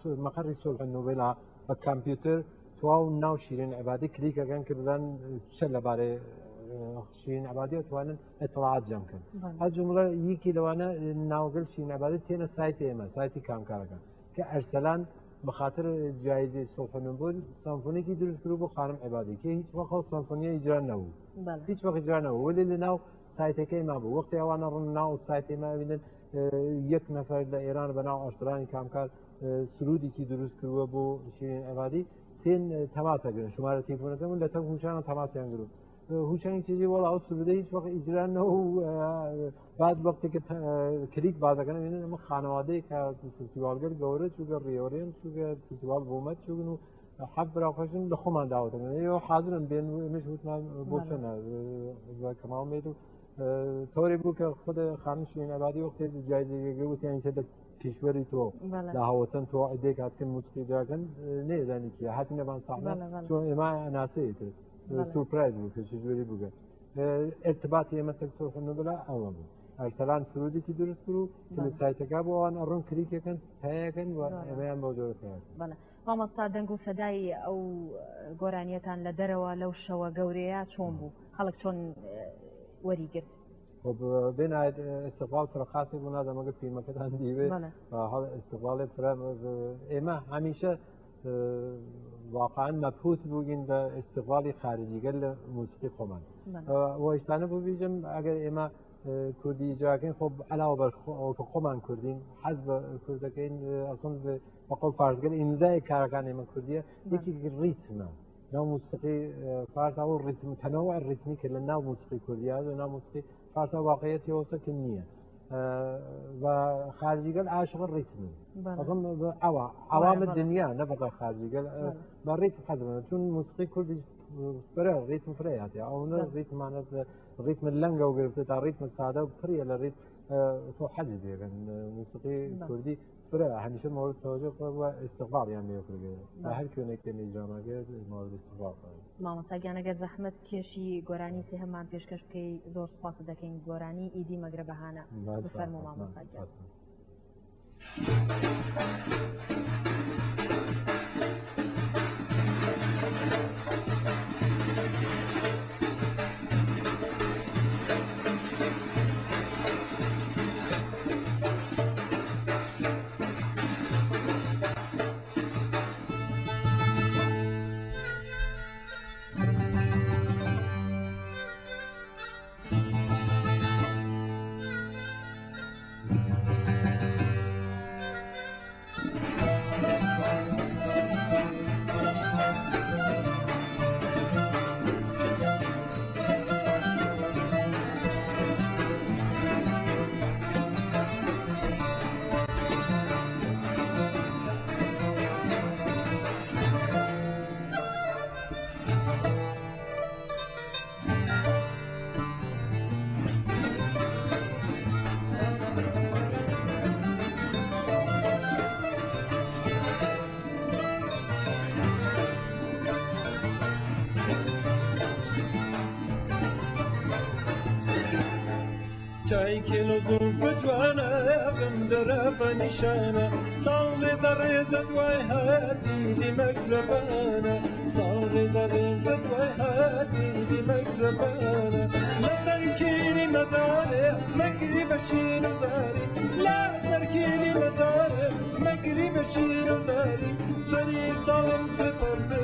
مقر صلح نوبل و کامپیوتر تو ناو شیرین عبادی کلیک کردن که بزن چه لباره شیرین عبادی توانن اطلاعات جمع کن. از جمله یکی لوانه ناوگل شیرین عبادی تینا سایت ایمه سایتی کام کارگان که ارسلان بخاطر جایزه صلح نوبل سمفونی کی درست کرد با خانم عبادی که هیچ وقت سمفونی اجرا نبود. هیچ وقت اجرا نبود ولی لناو سایت کی ما بود. وقتی آوان رو ناو سایت ما ببینن یک نفر در ایران به نام ارسلان کامکار سرودی که درست کرد با شیرین عبادی تین تماس گرفت شماره تلفن کردم لطفا هوشان تماس گرفت هوشان چیزی والا سروده هیچ وقت اجرا نه بعد وقتی که کلیک باز کردم این خانواده که فستیوالگر گوره چون ریورین چون فستیوال بومت چون حب را خوشن لخومان دعوت کردن یا حاضرن بین مش بودن بوشن و کمال میدو طوری بود که خود خانم شیرین عبادی وقتی جایزه گرفت یعنی چه کشوری تو لحاوتن تو ایده که کن موسیقی جاکن نه زنی که حتی نبان صحنه چون اما ناسه سورپرایز بود که چجوری بود ارتباطی اما تکسر خونده بلا اما بود ارسلان سرودی که درست کرد که سایت که با آن ارون کلیک کن پای کن و اما موجود کرد. بله مامۆستا دەنگ و سەدای ئەو گۆرانیەتان لە دەرەوە لەو شەوە گەورەیە چۆن بوو خەڵک چۆن وەریگرت؟ خب بناید استقبال فرخاصی بود نادم اگر فیلم کردن دیوه حال استقبال فرم اما همیشه واقعا مبهوت بودیم به استقبال خارجی گل موسیقی خمان و اشتانه بودیم اگر اما کردی اجرا کردن خب علاوه بر خمان کردین حزب کرده که این اصلا بقول فرض گل امضای کارگان اما کردیه یکی ریتمه نوع موسیقی فارس او ریتم تنوع ریتمی که نوع موسیقی کردیه و نوع موسیقی فارس واقعیتی هست که نیه و خارجیگل عاشق ریتمی اصلا عوام دنیا نه فقط خارجیگل با ریتم خزمه چون موسیقی کردی فرا ریتم فریاتی اون ریتم معنی ریتم لنگا و گرفته تا ریتم ساده و پریه لریتم تو حزبی موسیقی کردی فرا همیشه مورد توجه و استقبال يعني میکنه و هر کیونه که نظام اگر مورد استقبال مامۆستاگیان ئەگەر زەحمەت کێشی گۆرانی سێ هەمان پێشکەش بکەی زۆر سوپاس دەکەین گۆرانی ئیدی مەگرە بەهانە بفەرموو مامۆستاگیان. جای کلو زلف جوانه بندره نشانه سال ریز دوای هاتی دی مگربانه سال ریز دوای هاتی دی مگربانه لازر کیلی مزاره مگری بشیر و زاری لازر کیلی مزاره مگری بشیر و زاری سری سالم تپرده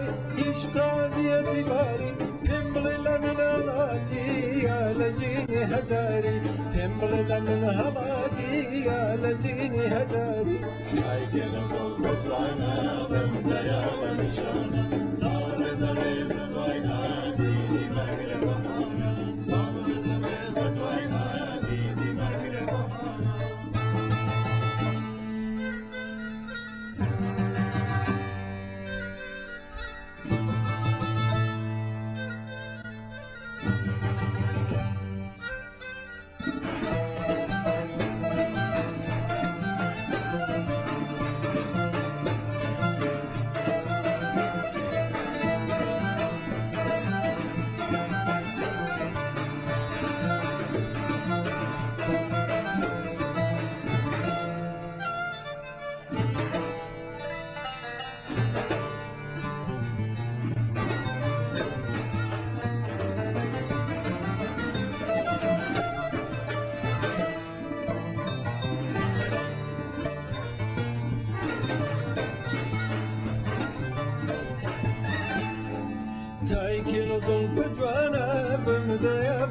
اشتادیتی باری پمبلی لمن آلاتی یا لجینی هزاری پمبلی لمن آلاتی یا لجینی هزاری ای کل زلف جوانه بمدیا و نشانه سال زریز دوای هادی دی مگر بحانه سال زریز دوای هادی دی مگر بحانه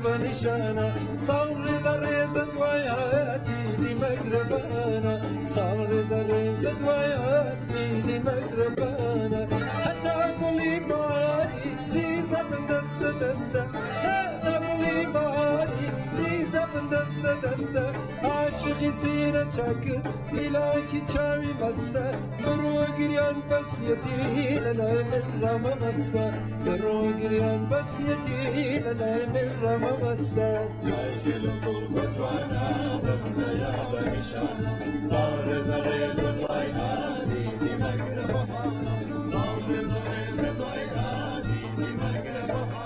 بنشانه صار رضا دواياتي دي مقربانه صار رضا دواياتي دي مقربانه حتى قولي معاني زيزة من دسته حتى قولي معاني زيزة من دسته عاشقی سینه چاکر ایلاکی چاوی مسته برو گریان بس یتی لای من رام مسته برو گریان بس یتی لای من رام مسته سایکل زلفت وانا بمنا یا بنشانه صار زره زلوای هادی دی مقربانا صار زره زلوای هادی دی مقربانا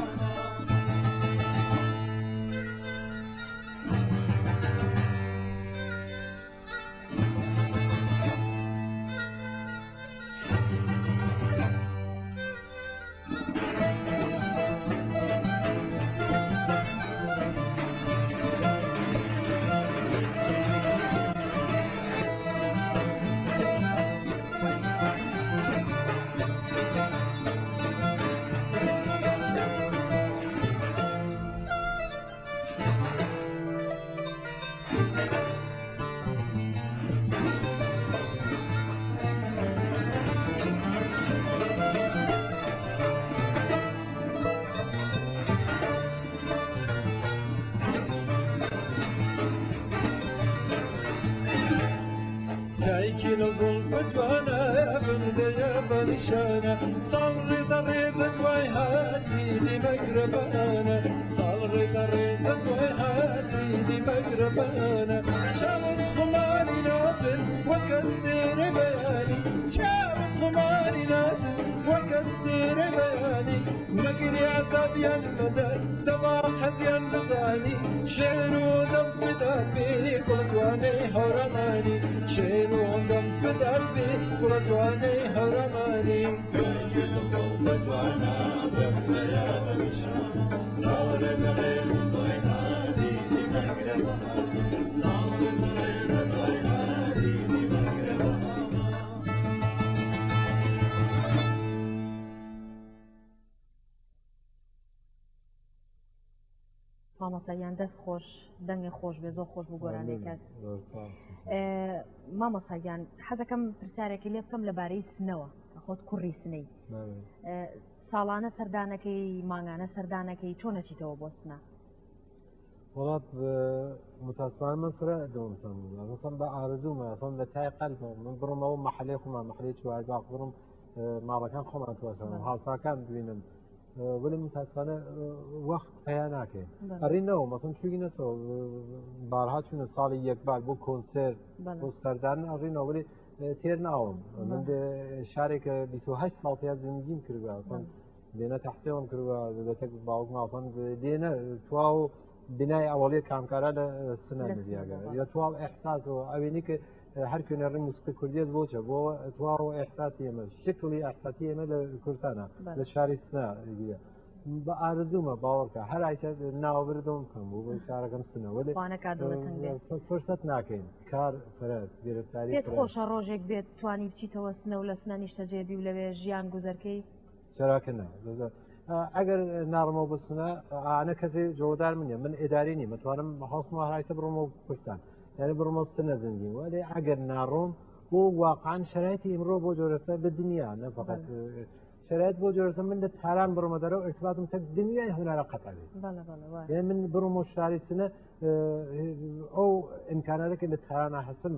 تايكين الظلفت وانا بندا يا بنشانه صار رضا دواي هاتي دي مقربانه صار رضا دواي هاتي دي مقربانه شاوت خماري نافل وكسر بياني شاوت خماري نافل وكسر بياني نقري عذابي المدى دوا خذي بزاني شعر ودم فدا بي قلت واني هرماني شعر ودم فدا بي قلت واني هرماني فاجل خوفت وانا بمنا يا بنشان صار زغير ضيهادي دي مقربها صار زغير ضيهادي دي مقربها مامۆساییان دەست خۆش دەنگی خۆش بێ زۆر خۆش بوو گۆرانێکات مامۆساییان حەزەکەم پرسیارێکی لێ بکەم لەبارەی سنەوە خۆت کوڕی سنەی ساڵانە سەردانەکەی مانگانە سەردانەکەی چۆن نەچیتەوە بۆ سنە وڵات متاسفانە من فرە دۆمتم ئەسڵ بە ئارزوومە ئەسڵ لە تای قەلبم من بڕمەوە مەحلەی خۆمان مەحلەی چوارگاڵ بڕم ماڵەکان خۆمان توەسەوە هاوساکان دوێنن ولی متاسفانە وەخت پیا ناکەین ئەڕینەوە مەسن چووی نەسەوە بارها چوونە ساڵی یەکبار بۆ کۆنسێر بۆ سەردان ئەڕینەوە ولی تێر ناوم من شارێکە 28 ساڵتیا زندگیم کردووە ئەسڵ دێنە تەحسێوم کردووە دەتێک باوکم ئاسان دێنە تواو بنای ئەوەڵێ کامکارە لە سنە نزیاگە یا تواو ئەحساسەوە ئەوێنی کە هەر کوێنەڕی موسیقی کوردیەت بۆچە بۆ تواو ئەحساسی ئێمە شکلی ئەحساسی ئێمە لە کوردستانە لە شاری سنە بە ئارزوومە باوەڕکە هەر ئایسە ناوەبردەوەم کەم بوو بۆ شارەکەم سنەوە فرسەت ناکەین کار فەرەس گرفتاری پێت خۆشە ڕۆژێک بێت توانی بچیتەوە سنە و لە سنە نیشتەجێبی و لەوێ ژیان گوزەرکەی چراکە نا ئەگەر ناڕمەوە بسنە ئانە کەسێ جۆدار منە من ئێداری نی متوانم هەڵسمە هەرایسە بڕمەوە کوردستان یعنی بڕمە سنە زندگی ولی ئەگەر ناڕۆم بۆ واقعان شرایطی ئمڕۆ بۆ جۆرەسە بە دنیا نەفقەت شرایط بۆ جۆرەسە من لە تاران بڕمە دەرەوە ارتباطم تەک دنیای هونەرە قەتەبێت یعنی من بڕم و شاری سنە ئەو ئیمکاناتێکی لە تارانە هەسم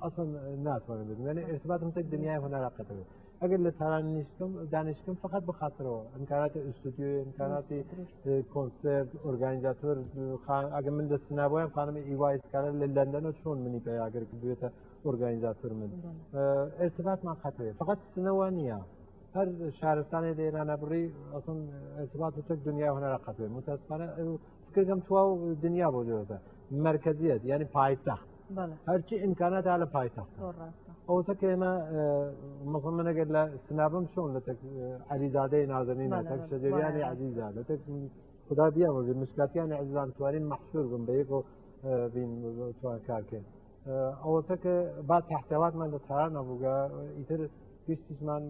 ئەسڵ ناتوانم بێت یعنی ارتباطم تەک دنیای هونەرە قەتەبێت ئەگەر لە تاران دانیشتم فقط بخاطرەوە ئەمکاناتی ئوستودیۆ ئەمکاناتی کۆنسرت ئۆرگانیزاتۆر ئەگەر من دە سنابۆیم خانمی ئیوایسکارە لە لەندەنەوە چۆن منی پێیاگەر بێتە ئۆرگانیزاتۆر من ارتباطمان قەتەوێت فقط سنەوە نییە هەر شارستانی لە ئێرانە بڕی ئەسڵ ارتباط و تەک دنیا هونەرە قەتەوێت متاسفانە فکرگەم تواو دنیا بۆ جۆرەسە مرکزیت یعنی پایتەخت هەرچی ئیمکانات لە پایتەخت ئەوسە کە ئێمە مەسڵ من ئەگەر لە سنابم چۆن لە عەلیزادەی نازەنینە تەک شەجەریانی عەزیزە لە تەک خدا بیامەرزێ مشکاتیانی عەزیزان توانین مەحشور بن بە یەک و بین توان کارکەین ئەوسە کە با تەحسێواتمان لە تاران نەبووگە ئیتر پێشتیشمان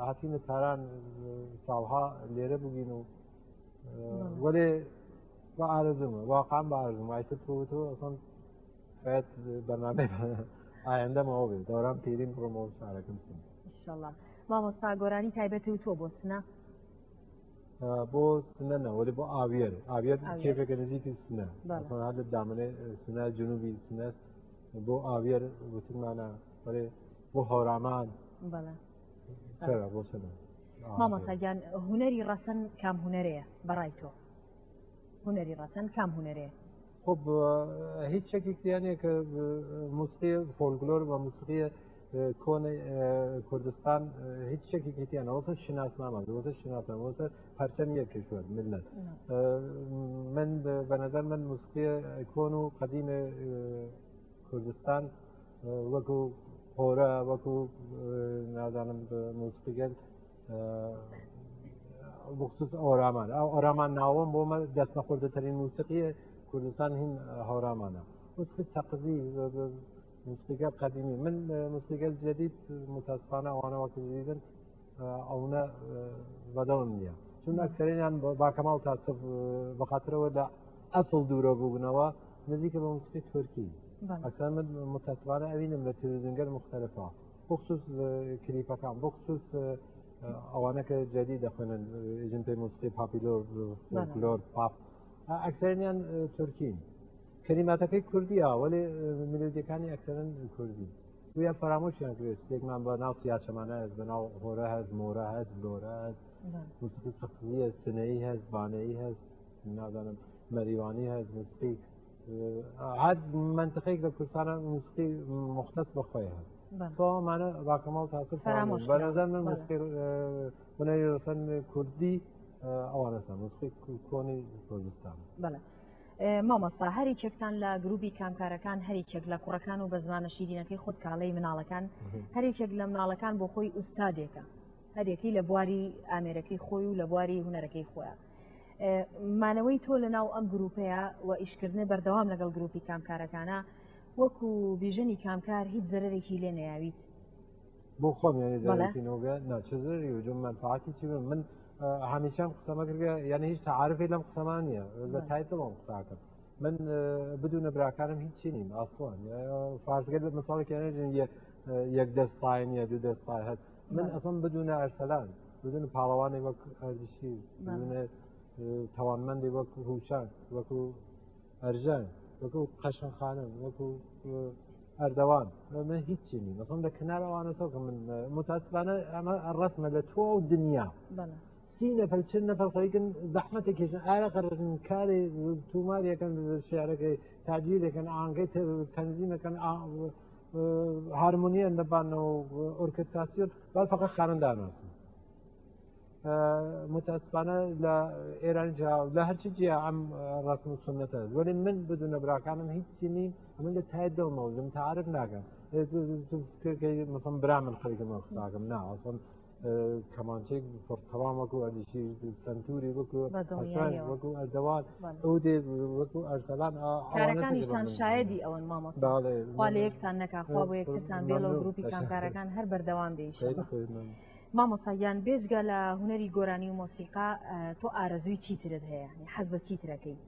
هاتینە تاران ساڵها لێرە بووگین و وەلێ با آرزومه واقعا با آرزومه ایسا تو اصلا شاید برنامه آینده ما بید دارم پیریم پروموت شارکم سیم انشالله مامۆستا گۆرانی تایبەتی و تۆ بۆ سنە بۆ سنە نه ولی بۆ ئاویێر کێفێکە نزیکی سنە ئەسڵ هەر لە دامنێ سنە جنوبی سنەس بۆ ئاویێر وتمانە وەێ بۆ هەورامان چرا بۆ سنە مامۆساگیان هوەری ڕەسەن کام هوەرەیە بەڕای تۆ هوەری ڕەسەن کام هوەرەیە خب هیچ شکێکیانەیە کە موسیقی فۆلکلۆر و موسیقی کۆنی کوردستان هیچ شکێکیانە وەسە شناسنامە وەسە شناسنامە وەسە پەرچەم یەک کشور ملت من بە نظر من موسیقی کۆن و قەدیمی کوردستان وەکو هۆرە وەکو نازانم موسیقیگەل بخصوص ئۆرامان ئەو ئۆرامان ناوەم بۆ مە دەست نەخۆردەترین موسیقی کوردستان هین هەورامانە موسیقی سەقزی موسیقى قديمي من موسيقى الجديد متاسفانه وانا وقت جديدا اونا بدون نيا چون اکثرین يعني با کمال تاسف بخاطر ولا اصل دوره بوغنوا نزيك بموسيقى تركي اصلا من متاسفانه اوینم لتلفزيونگر مختلفه بخصوص كليبا كان بخصوص اوانا جديد اخونا اجنبي موسيقى بابيلور فولكلور باب اکثرین يعني تركي کلماتەکەی کوردیە ولی ملودیەکانی ئەکسەرن کوردی ویە فرامۆشیان کرد شتێکمان بە ناو سیاچەمانە هەست بە ناو هۆرە هەست مۆرە هەست بلۆرە هەست موسیقی سەقزیە سنەیی هەست بانەیی هەست نازانم مەریوانی هەست موسیقی هەر منطقەیەک لە کوردستانە موسیقی مختص بەخۆی هەست تۆمانە باکەماڵ تاسف بە نەزەر من موسیقی هونەری ڕەسەن کوردی ئەوانەسە موسیقی کۆنی کوردستان مامۆستا هەریکێکتان لە گروپی کامکارەکان هەریکێک لە کوڕەکان و بە زمانە شیرینەکەی خۆت کاڵەی مناڵەکان هەریکێک لە مناڵەکان بۆ خۆی ئوستادێکە هەرێکی لە بواری ئامێرەکەی خۆی و لە بواری هوەرەکەی خۆیان مانەوەی تۆ لە ناو ئەم گروپەیە و ئیشکردنە بەردەوام لەگەڵ گروپی کامکارەکانە وەکو بیژەنی کامکار هیچ زەرێکی لێ نەیاویت بۆ خۆم یانی زەرێکی نۆگە ناچزری و جم منفعاتی چی من هەمیشە قسەمە کردگە یعنی هیچ تعارفی لەم قسەمان نییە لە تایتڵم قساکەم من بدونە براکانم هیچی نیم ئاسوان فارزگە مثاڵێکیانێژن یەک دەست ساین یا دوو دەست سای هەت من ئەسڵم بدونە ئەرسەلان بدونە پاڵەوانی وەک ئەردشی بدونە تەوانمەندی وەک هوشان وەکو ئەرژان وەکو قەشنخانم وەکو ئەردەوان من هیچی نیم ئەسڵم لە کنارەوانە سەوکە من متاسفانە ئەمە ڕسمە لە تۆ و دنیا سی نەفەر چل نەفەر خەریکن زەحمەتێکیشن ئارە قەرن کارێ توماریەکەن شێعرەکەی تاجیرێکن ئاهەنگەی تەنزیمەکەن هارمۆنیە دەبانەوە ئۆرکستراسیۆن بەڵام فەقەت خوێندە ناسن متاسفانە لە ئێران لە هەرچی جیا ئەم ڕسم و سنەتە وەلی من بدونە براکانم هیچی نیم من لە تای دڵمەوە لەم تعارف ناکەم مثلا برا من خەریکەمە قساکەم نا ئەسڵ کەمانچێک تەواو وەکو ئەردشی سنتوری وەکو وەکو ئەردەوان ئەو دێ وەکو ئەرسەلان کارەکانیشتان شایەدی ئەوەن مامۆستا خوا لە یەکتان نەکا خوا بۆ یەکترتان بێ لەو گروپی کامکارەکان هەر بەردەوام بێ مامۆساییان بێژگە لە هوەری گۆرانی و مۆسیقا تۆ ئارەزووی چیترت هەیە حەز بە چیترەکەی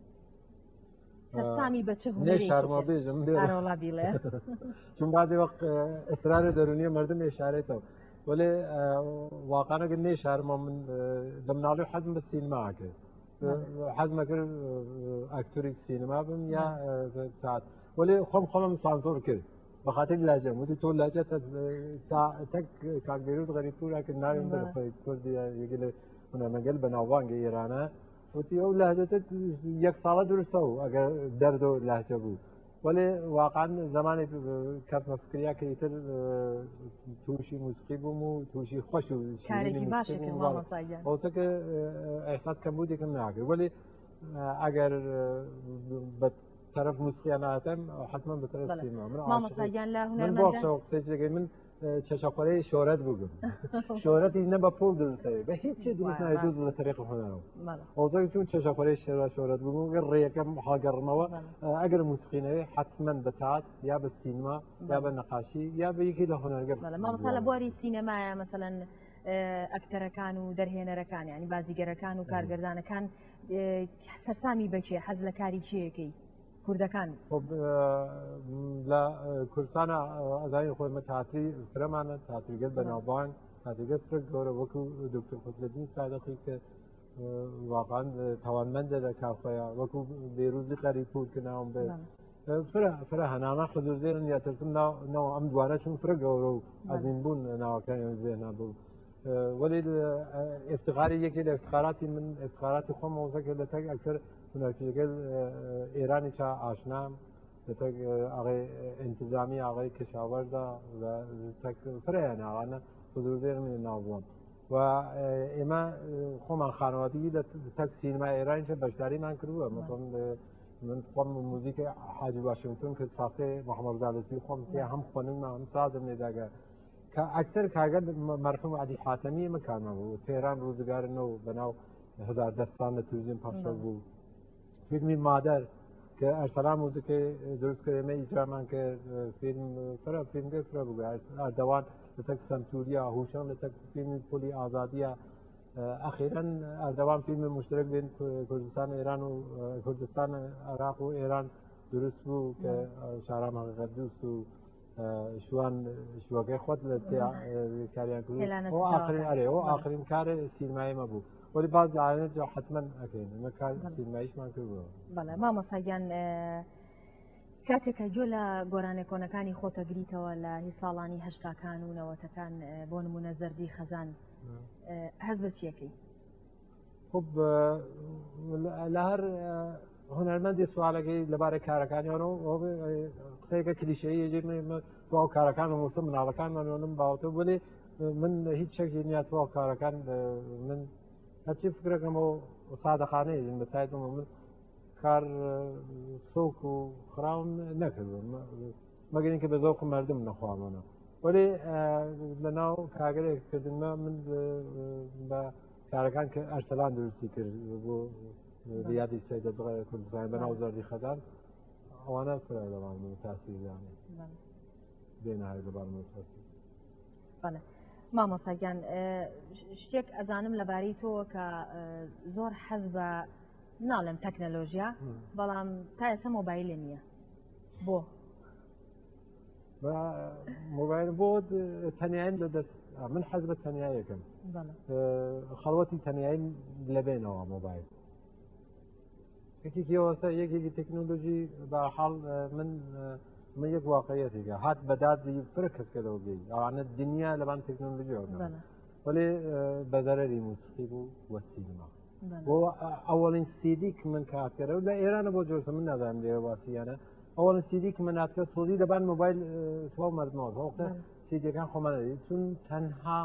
سەرسامی بە چه شارما بێژم بیڵێ چون بعضی وەقت ئەسرارە دەرونیە مردم ێشارێتەوە ولی واقعا اگر نشارم من دمنالی حزم به سینما کرد حزم کرد اکتوری سینما بم یا تاعت ولی خم سانسور کرد بخاطر لهجه مودی تو لهجه تا تک کاک بیروز غریب پورا که ناریم در کردی یکیل من مگل بناوانگ ایرانه وتی او لهجه یک ساله درسته اگر درد و لهجه بود ولی واقعا زمانی کات مفکریا که ایتر توشی موسیقی بوم و توشی خوش و کارێکی باشه که مامۆساییان واسه که احساس کەمبوودی کەم ناکرد ولی اگر به طرف موسیقی نهاتم حتما به طرف سینما مامۆساییان لە من باشه قسەی من چشاپاره شهرت بگم شهرت ایش نه با پول درسته به هیچ چی درست نه جز لطریق هنرم اوضاعی چون چشاپاره شهرت بگم اگر ریکم هاگرمه اگر موسیقی نه حتما به تئاتر یا به سینما یا به نقاشی یا به یکی لهنرگر ما مثلا بواری سینما مثلا ئەکتەرەکان و دەرهێنەرەکان یعنی بازیگەرەکان و کارگەردانەکان سەرسامی بەچێ حەز لە کاری چیەکەی کوردەکان خب لە کورسانە ئەزای خۆمە تاتری فرەمانە تاتریگەت بەناوبانگ تاتریگەت فرە گەورە وەکو دکتۆر قوتلەدین سادەقی کە واقعا توانمەندە لە کافەیە وەکو بێروزی قەریپور کە ناوم بێت فرە هەنانا حزورزێرن یا ترسم ناو ئەم دوانە چون فرە گەورە و ئەزین بوون ناوەکان زێنا بوو ولی افتخاری یکی لە افتخاراتی من افتخاراتی خۆم وەزەکە لە تەک ئەکسەر هونەرپیشەکەی ئێرانی چا ئاشنام لە تەک ئاغای انتظامی ئاغای کشاوەرزە تەک فرەیە ناوانە حزورزێرن ناو بووم و ئێمە خۆمان خانەوادگی لە تەک سینما ئێرانیشە بەشداریمان کردووە مثلا من خۆم موزیکە حاجی واشنگتن کە ساختەی محەممەد زالەتی خۆم تێ هەم خوێنم هەم سازم لێداگە کە ئەکسەر کاگەر مەرحوم عەلی حاتەمی ئێمە کارمان بوو تێران ڕووزگارنەوە بەناو هزار دەستان لە تلڤیزیۆن پەخشە بوو فیلمی مادەر کە ئەرسەلان موزیکەی دروستکرد ئێمە ئیجرامان کرد فیلمگەی فرە بوو ئەردەوان لە تەک سەمتوریا هوشەن لە تەک فیلمی پۆلی ئازادیە ئەخیرا ئەردەوان فیلمی مشترک بین کوردستان ئێران و کوردستان عێراق و ئێران دروست بوو کە شارام حەقیقەت دوست و شوان شوەکەی خۆت لە کاریان کرد ئەو ئاخرین کارە سینماییمە بوو ولی باز لە عالەمێت حتمەن ئەکەین ئەمە کار سینماییشمان کردووە بەڵێ مامۆستاگیان کاتێکە جۆ لە گۆرانە کۆنەکانی خۆتە گریتەوە لە هی ساڵانی هەشتاکان و نەوەتەکان بۆ نمونە زەردی خەزان هەز بە چیەکەی خب لە هەر هونەرمەندی سوالەکەی لەبارەی کارەکانیانەوە قسەیەکە کلیشەیە تواو کارەکان و موسم مناڵەکانمانێنم باوتە ولی من هیچ شەکی نیە تواو کارەکان من هەرچی فکرەکەمەوە سادەخانەیە بەتایبەتەوە من کار سۆک و خراون نەکردم مەگەر کە بە زەوق مردم نەخوامەوە ولی لە ناو کاگەرێک کردمە من بە کارەکان کە ئەرسەلان دروستی کرد بۆ یادی سەیدە زغەرە کوردستان بەناو زەردی خەزان ئەوانە فرە لەبان تاسیردانێ بێناهی لەبان تاسی بەڵێ مامۆساگیان شتێک ئەزانم لەبارەی تۆ کە زۆر حەز بە ناڵێم تەکنەلۆژیا بەڵام تا ئێستا مۆبایلێ نییە بۆ مۆبایل بۆ تەنیایم لەدەست من حەز بە تەنیایەکەم خەڵوەتی تەنیایی لەبێنەوە مۆبایل یەکێکیەوەسە یەکێکی تەکنۆلۆژی بەحاڵ من یەک واقعەتێکە هات بەدادی فرە کەسکەلەوە بێ ئەوانە دنیا لەبان تەکنۆلۆژیەوە وەێ بەزەرەری موسیقی بوو وە سینما بۆ ئەوەڵین سیدی کە من کاتکەرە و لە ئێرانە بۆ جۆرسە من نازانم لێرە واسییانە ئەوەڵ سیدی کە من ناتکە سۆدی دەبان مۆبایل تۆ مردمەوە وەختە سیدیەکان خۆمانەدی چون تەنها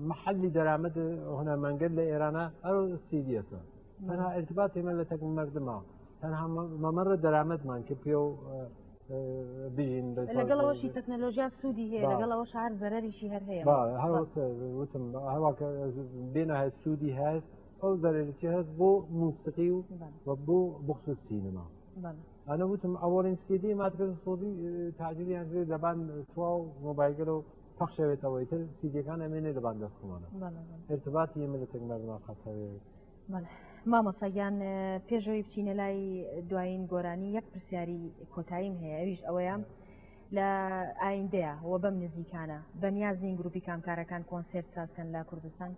محلی دەرامەد هونەرمەنگەر لە ئێرانە ئەو سیدیەسە تەنها ارتباط ئێمە لە تەک مردمە تەنها مەمەڕە دەرامەتمان کە پێ و بژین لەگەڵەوەشی تەکنەلۆژیا سوودی هەیە لەگەڵەوە شار زەرەریشی هەر هەیە وتم هەواکە بێنە سوودی هەست ئەو زەرێکی هەست بۆ موسیقی و بۆ بخصوص سینما ئەنە وتم ئەوەڵین سیدی ماتکە سۆدی تاجریان دەبان توا و مۆبایلگەر و پەخشەوێتەوەی تر سیدیەکان ئەمێنێ دەبان دەستخۆمانە ارتباطی ئێمە لە تەکنەلۆژیا قەتەوێت مامۆساگیان پێشەوەی بچینە لای دوایین گۆرانی یەک پرسیاری کۆتاییم هەیە ئەویش ئەوەیە لە ئایندەیە وە بەم نزیکانە بەنیازین گروپی کامکارەکان کۆنسێرت سازکەن لە کوردستان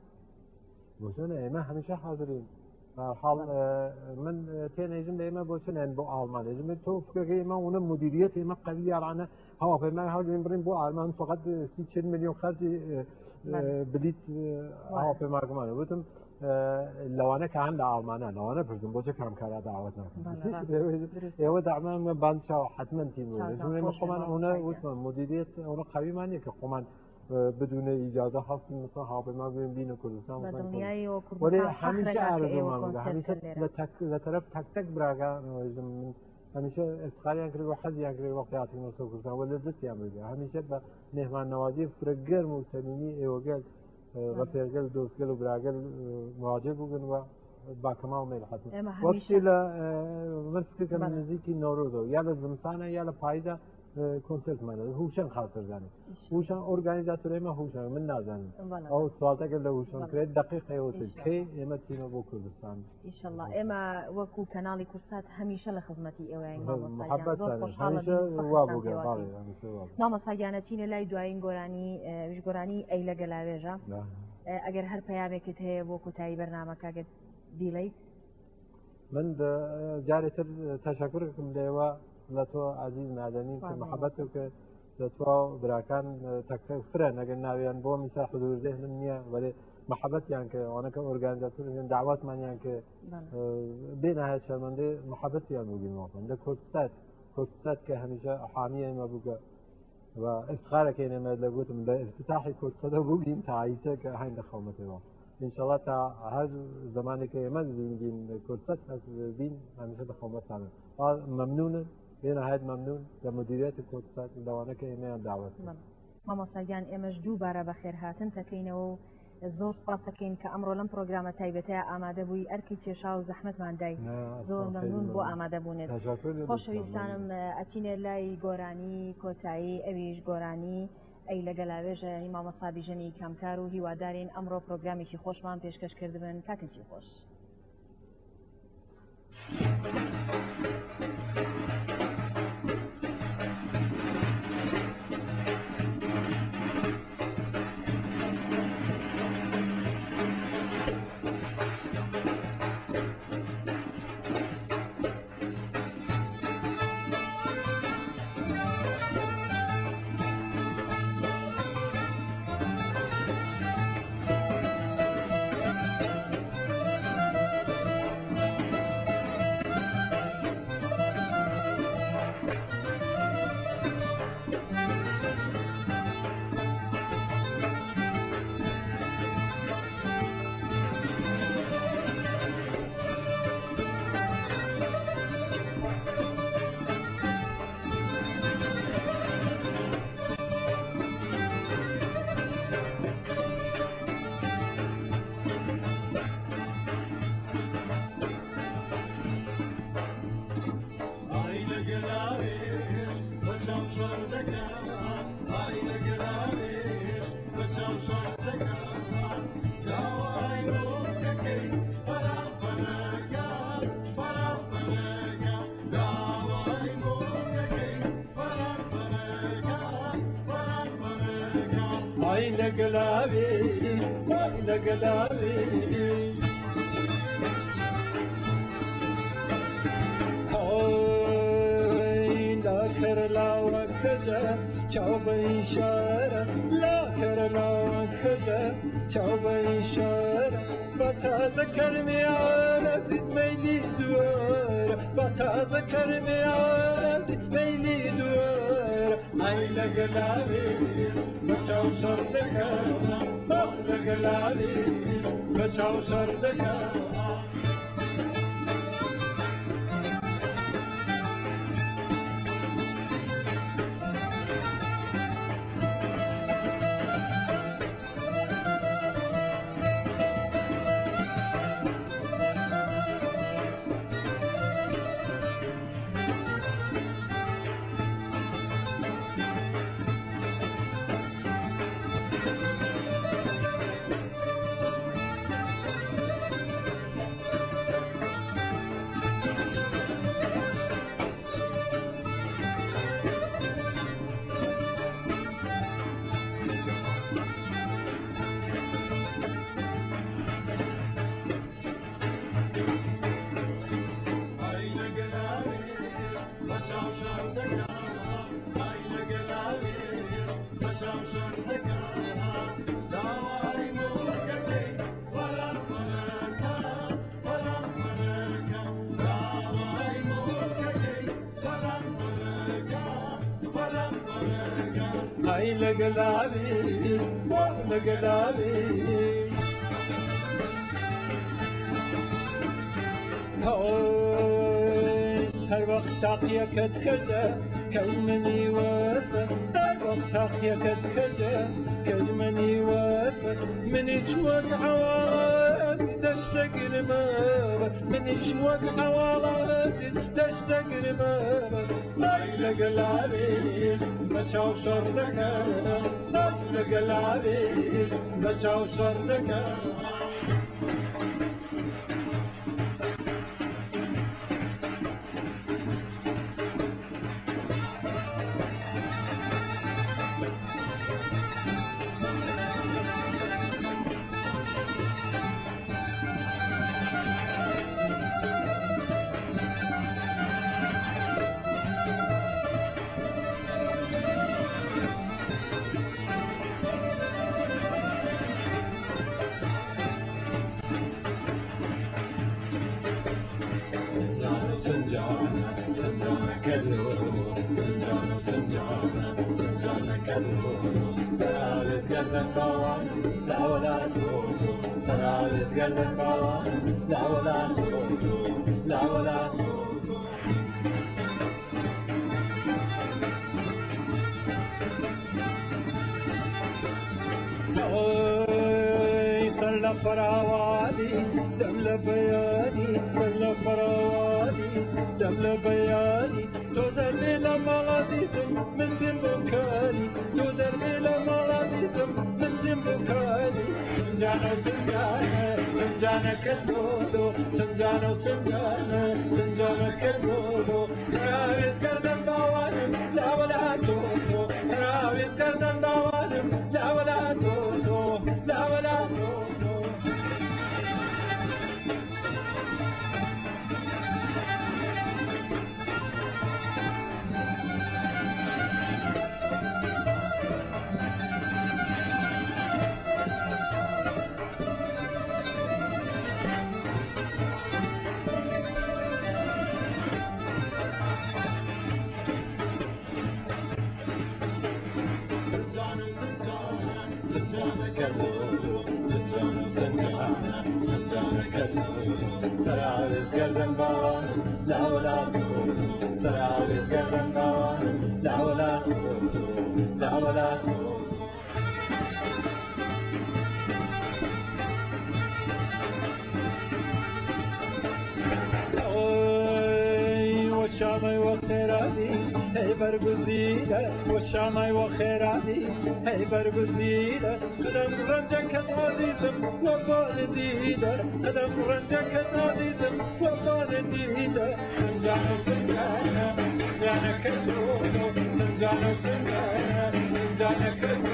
بۆچۆنە ئێمە هەمیشە حاضرین حاڵ من تێنەیژم لە ئێمە بۆ چنێن بۆ ئالمانێژم تۆ فکرەکەی ئێمە ونە مدیریت ئێمە قەوی یاڕانە هەواپەیمان هەڵێن بڕین بۆ ئالمان فقط 30 میلیۆن خەرجی بلیت هەواپەیماگومانە وتم لەوانە کە هەن لە ئالمانە لەوانە پرسم بۆچە کامکارا داوت ناکەن ئێوە داعمانمە باندشاو حتمەنتی بوو خۆمان ئەوە وتمان مدیریت ئەوە قەویمانە کە خۆمان بدون اجازه هستیم مثلا هواپیما بریم بین کردستان ولی همیشه آرزومان بوده همیشه لطرف تک تک براگا همیشه افتخاریان کرد و حزیان کرد وقتی آتیک نوسو کردستان و لذتیان بوده همیشه با مهمان نوازی فرگرم و صمیمی ایوگل رفیقگل دوستگل و براگل مواجه بودن و با کمال میل حتما وقتی من فکر کنم نزدیکی نوروز یا لزمستانه یا لپاییزه کنسرتمانە هوشەن خاسەرزانێت هوشان ئۆرگانیزاتۆرەی مە هوشە من نازانم ئەو سوالتەکە لە هوشان کرێت دقیقەوەتر کێ ئێمە تینە بۆ کوردستان ئینشەڵڵا ئێمە وەکو کەناڵی کورسات هەمیشە لە خزمەتی ئێوەیان مامۆسایانە چینە لای دوایین گۆرانی ویژگۆرانی ئەی لە گەلاوێژە ئەگەر هەر پەیامێکت هەیە بۆ کوتایی بەرنامەکەگەت بیڵیت من جارێتر تەشەکرکم لێوە لە تۆ عزیز نادەنین کە محەبەت کە لە تۆ براکان تەکتە فرە نەگەن ناویان بۆ میسا حضور ذهنم نییە وەێ محەبەتیان کە ئەوانەکە ئۆرگانیزاتۆر داواتمانیان کە بێ نهایەت شەرمەندەی محەبەتیان بووبینەوەن لە کورتسات کە هەمیشە حامی ئێمە بووکە و افتخارەکەی ئێمە لە گوتم لە افتتاحی کورتسەدا بووبین تا عیسە کە هاین دەخەومەتەوە ئینشەڵڵا تا هەر زمانێکە ئێمە زیندگین کورتسەت هەست بین هەمیشە دەخەومەتانە مەمنونن بێنهایەت مەمنون لە مدیریەتی کورتسات لەوانەکە ئێمەیان داوەت مامۆسایان ئێمەش دووبارە بەخێرهاتن تەکەینەوە و زۆر سپاسەکەین کە ئەمڕۆ لەم پرۆگرامە تایبەتەیە ئامادە بووی ئەرکی کێشا و زەحمەتمان دای زۆر مەمنون بۆ ئامادە بوونێت خۆشەویستانم ئەچینێ لای گۆرانی کۆتایی ئەویش گۆرانی ئەی لە گەلاوێژە ینی مامۆستا بیژەنی کامکار و هیوادارین ئەمڕۆ پرۆگرامێکی خۆشمان پێشکەش کردبن کاتێکی خۆش. هر وقت تاقیەکەت کەزە کەی منی وەزە هەر تاقيكت كجا كجمني وافر من شوق عوالات تشتاق لمابا من شوق عوالات تشتاق لمابا طيلق العبيد بچاو شردك طيلق العبيد بچاو شردك فراوادي دمل بياني سلا فراوادي دمل بياني تدري لما غزيزم من زنبكاني تدري لما غزيزم من زنبكاني سنجانة سنجانة سنجانة كالبولو سنجانة وسنجانة سنجانة كالبولو سراويز قردن باوانم لا ولا تولو سراويز قردن باوانم لا ولا تولو لا ولا تولو لا ولا تقولوا سراويز قردن باوانم لا ولا تقولوا لا ولا تقولوا وشامي وخيراتي هي برقزيدة وشامي وخيراتي هي برقزيدة قدم رنجك عزيزم وطال ديدة قدم رنجك عزيزم وطال ديدة سنجانة سنجانة سنجانة كاللولو سنجانة سنجانة سنجانة كاللولو